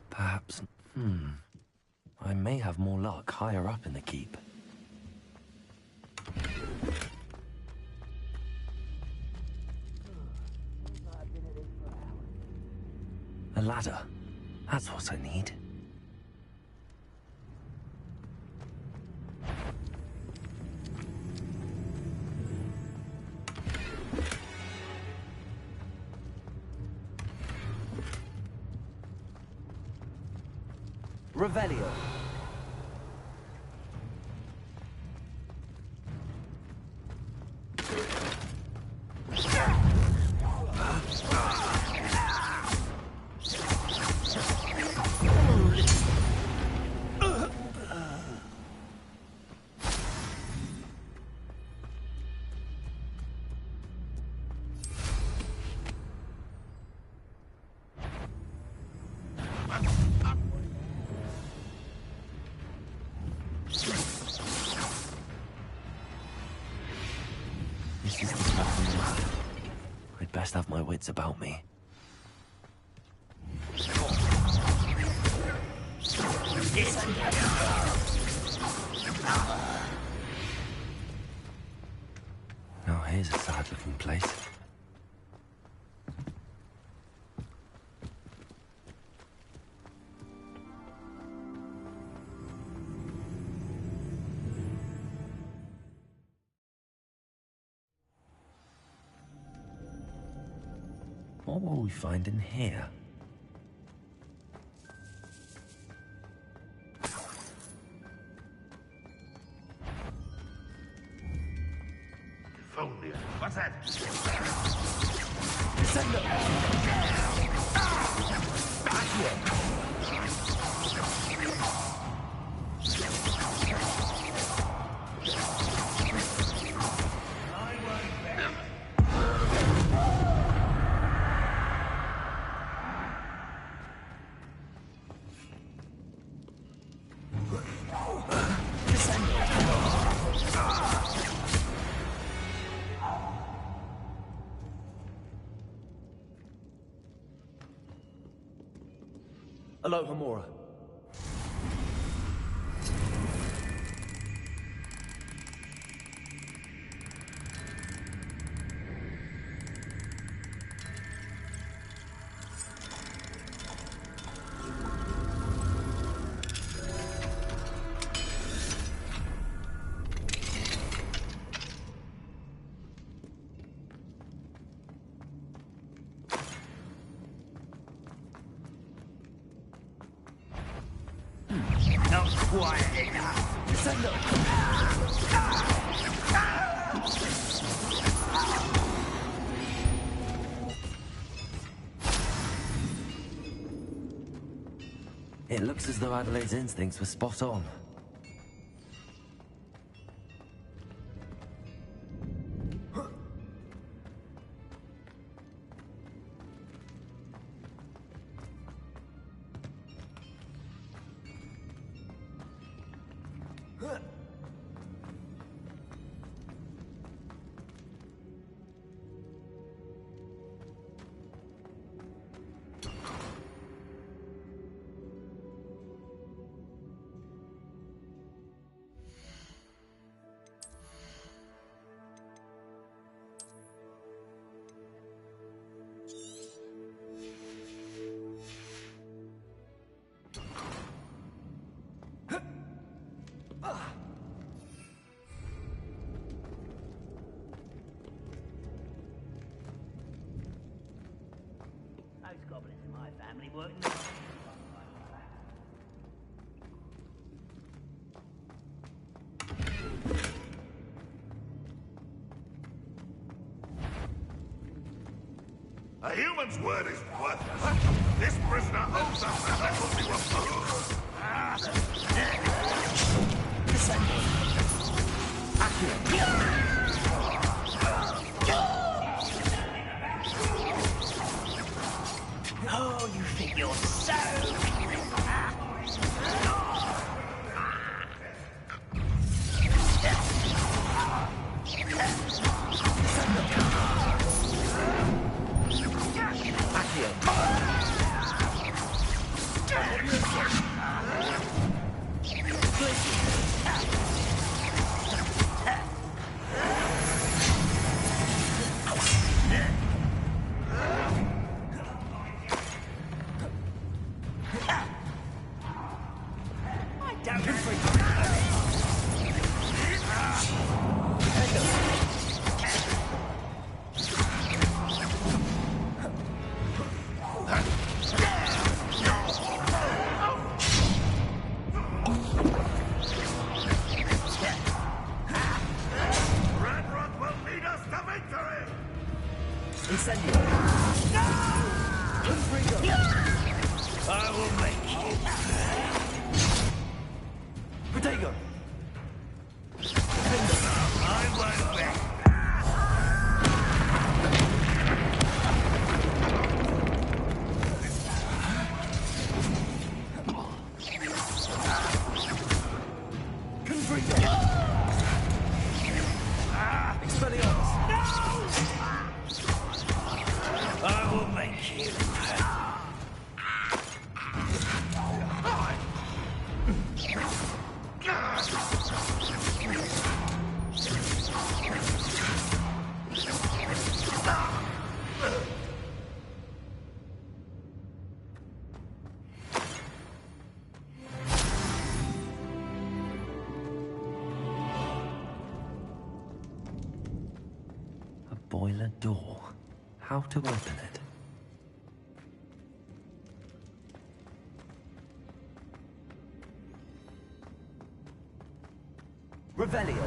Perhaps... I may have more luck higher up in the keep. A ladder. That's what I need. Revelio. This is the spot on the map. I'd best have my wits about me. Now here's a sad-looking place. What will we find in here? Phonia. What's that? Send them! Back here! Hello, Hamura. Not quiet enough. Send them! It looks as though Adelaide's instincts were spot on. Those goblins in my family work. A human's word is worthless. This prisoner owes us the penalty of food. Oh, you think you're so... I will make you. Protego! I won't bet. I will make you. A boiler door. How to open it? Revelio.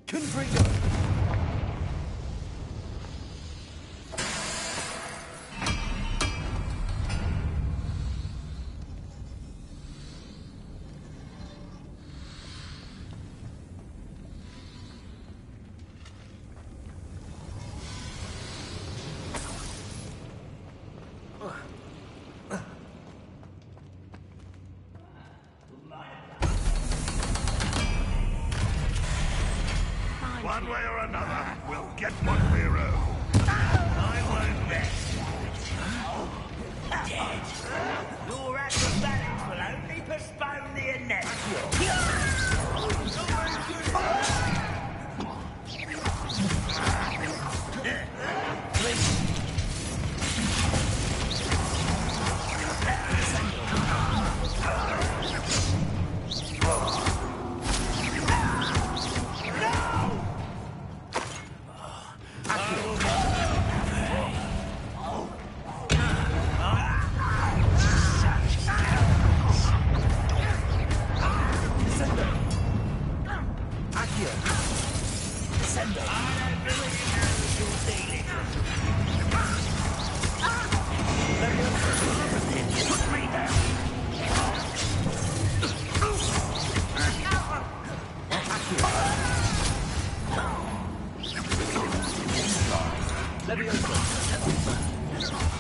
Confringo. One way or another, we'll get what we owe. I won't rest. Dead. Your acrobatics will only postpone the inevitable.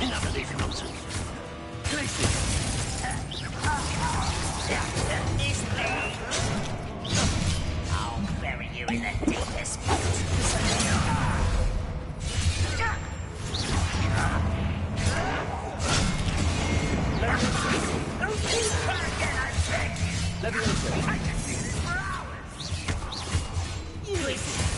Enough of this nonsense. It's me. I'll bury you in the deepest I can do this for hours. Listen.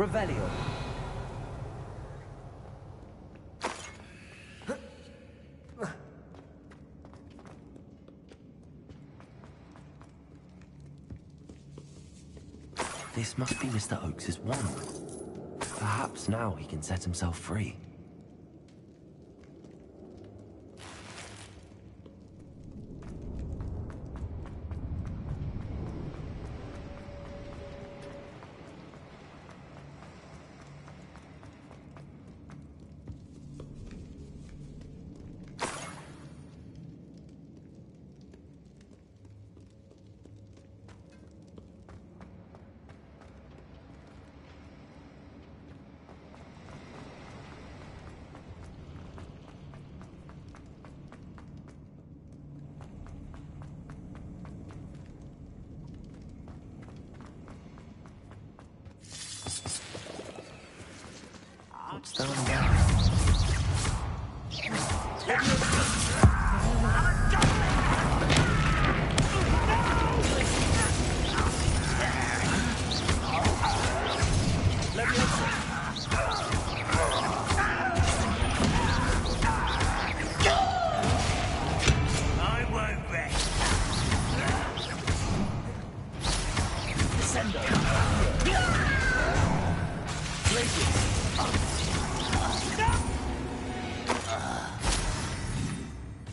Revelio. This must be Mr. Oakes's wand. Perhaps now he can set himself free.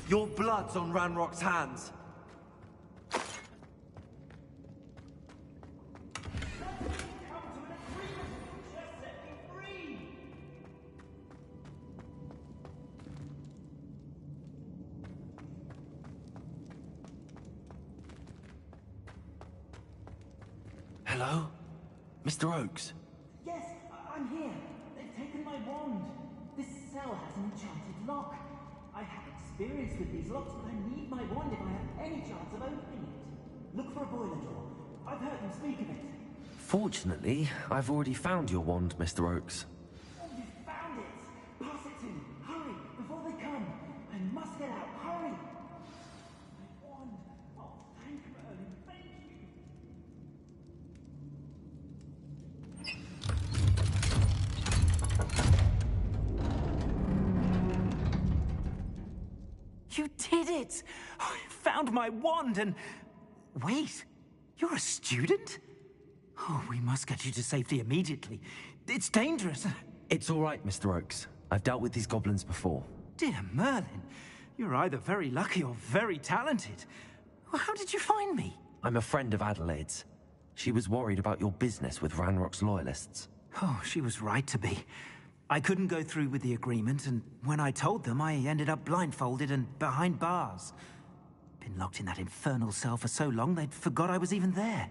Your blood's on Ranrock's hands. Hello? Mr. Oakes? Yes, I'm here. They've taken my wand. This cell has an enchanted lock. I have experience with these locks, but I need my wand if I have any chance of opening it. Look for a boiler door. I've heard them speak of it. Fortunately, I've already found your wand, Mr. Oakes. Oh, you found it! Pass it to me. Hurry, before they come. I must get out. Hurry! My wand. Oh, thank Merlin. Thank you. You did it! I found my wand and... Wait, you're a student? Oh, we must get you to safety immediately. It's dangerous. It's all right, Mr. Oakes. I've dealt with these goblins before. Dear Merlin, you're either very lucky or very talented. Well, how did you find me? I'm a friend of Adelaide's. She was worried about your business with Ranrock's loyalists. Oh, she was right to be. I couldn't go through with the agreement, and when I told them, I ended up blindfolded and behind bars. Been locked in that infernal cell for so long, they'd forgot I was even there.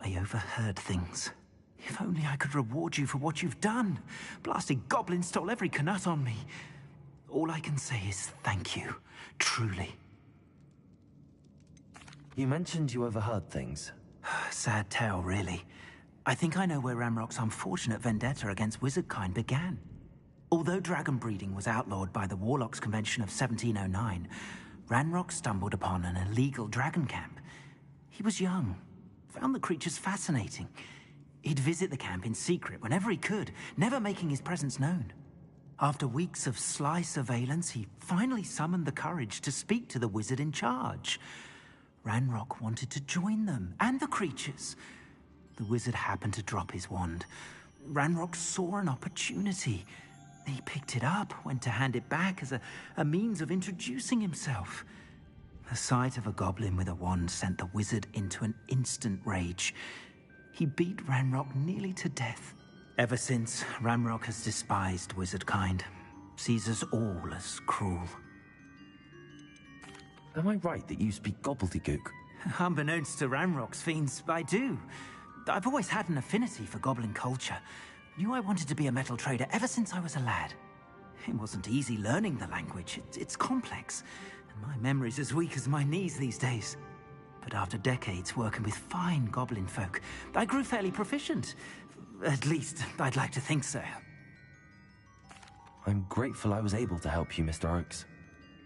I overheard things. If only I could reward you for what you've done. Blasted goblin stole every Knut on me. All I can say is thank you, truly. You mentioned you overheard things. Sad tale, really. I think I know where Ranrock's unfortunate vendetta against wizardkind began. Although dragon breeding was outlawed by the Warlocks Convention of 1709, Ranrock stumbled upon an illegal dragon camp. He was young, found the creatures fascinating. He'd visit the camp in secret whenever he could, never making his presence known. After weeks of sly surveillance, he finally summoned the courage to speak to the wizard in charge. Ranrock wanted to join them, and the creatures. The wizard happened to drop his wand. Ranrock saw an opportunity. He picked it up, went to hand it back as a means of introducing himself. The sight of a goblin with a wand sent the wizard into an instant rage. He beat Ranrock nearly to death. Ever since, Ranrock has despised wizardkind, sees us all as cruel. Am I right that you speak gobbledygook? Unbeknownst to Ranrock's fiends, I do. I've always had an affinity for goblin culture. Knew I wanted to be a metal trader ever since I was a lad. It wasn't easy learning the language. It's complex, and my memory's as weak as my knees these days. But after decades working with fine goblin folk, I grew fairly proficient. At least, I'd like to think so. I'm grateful I was able to help you, Mr. Oakes.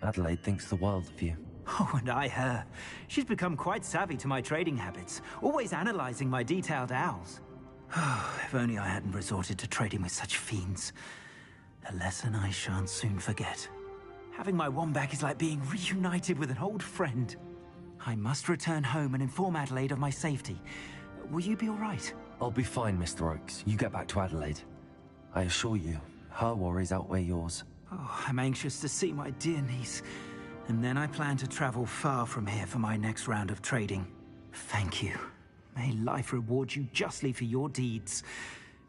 Adelaide thinks the world of you. Oh, and I her. She's become quite savvy to my trading habits, always analyzing my detailed owls. If only I hadn't resorted to trading with such fiends. A lesson I shan't soon forget. Having my wand back is like being reunited with an old friend. I must return home and inform Adelaide of my safety. Will you be all right? I'll be fine, Mr. Oakes. You get back to Adelaide. I assure you, her worries outweigh yours. Oh, I'm anxious to see my dear niece. And then I plan to travel far from here for my next round of trading. Thank you. May life reward you justly for your deeds.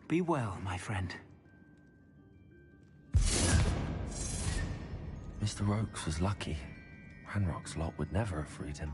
Be well, my friend. Mr. Oakes was lucky. Ranrock's lot would never have freed him.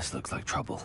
This looks like trouble.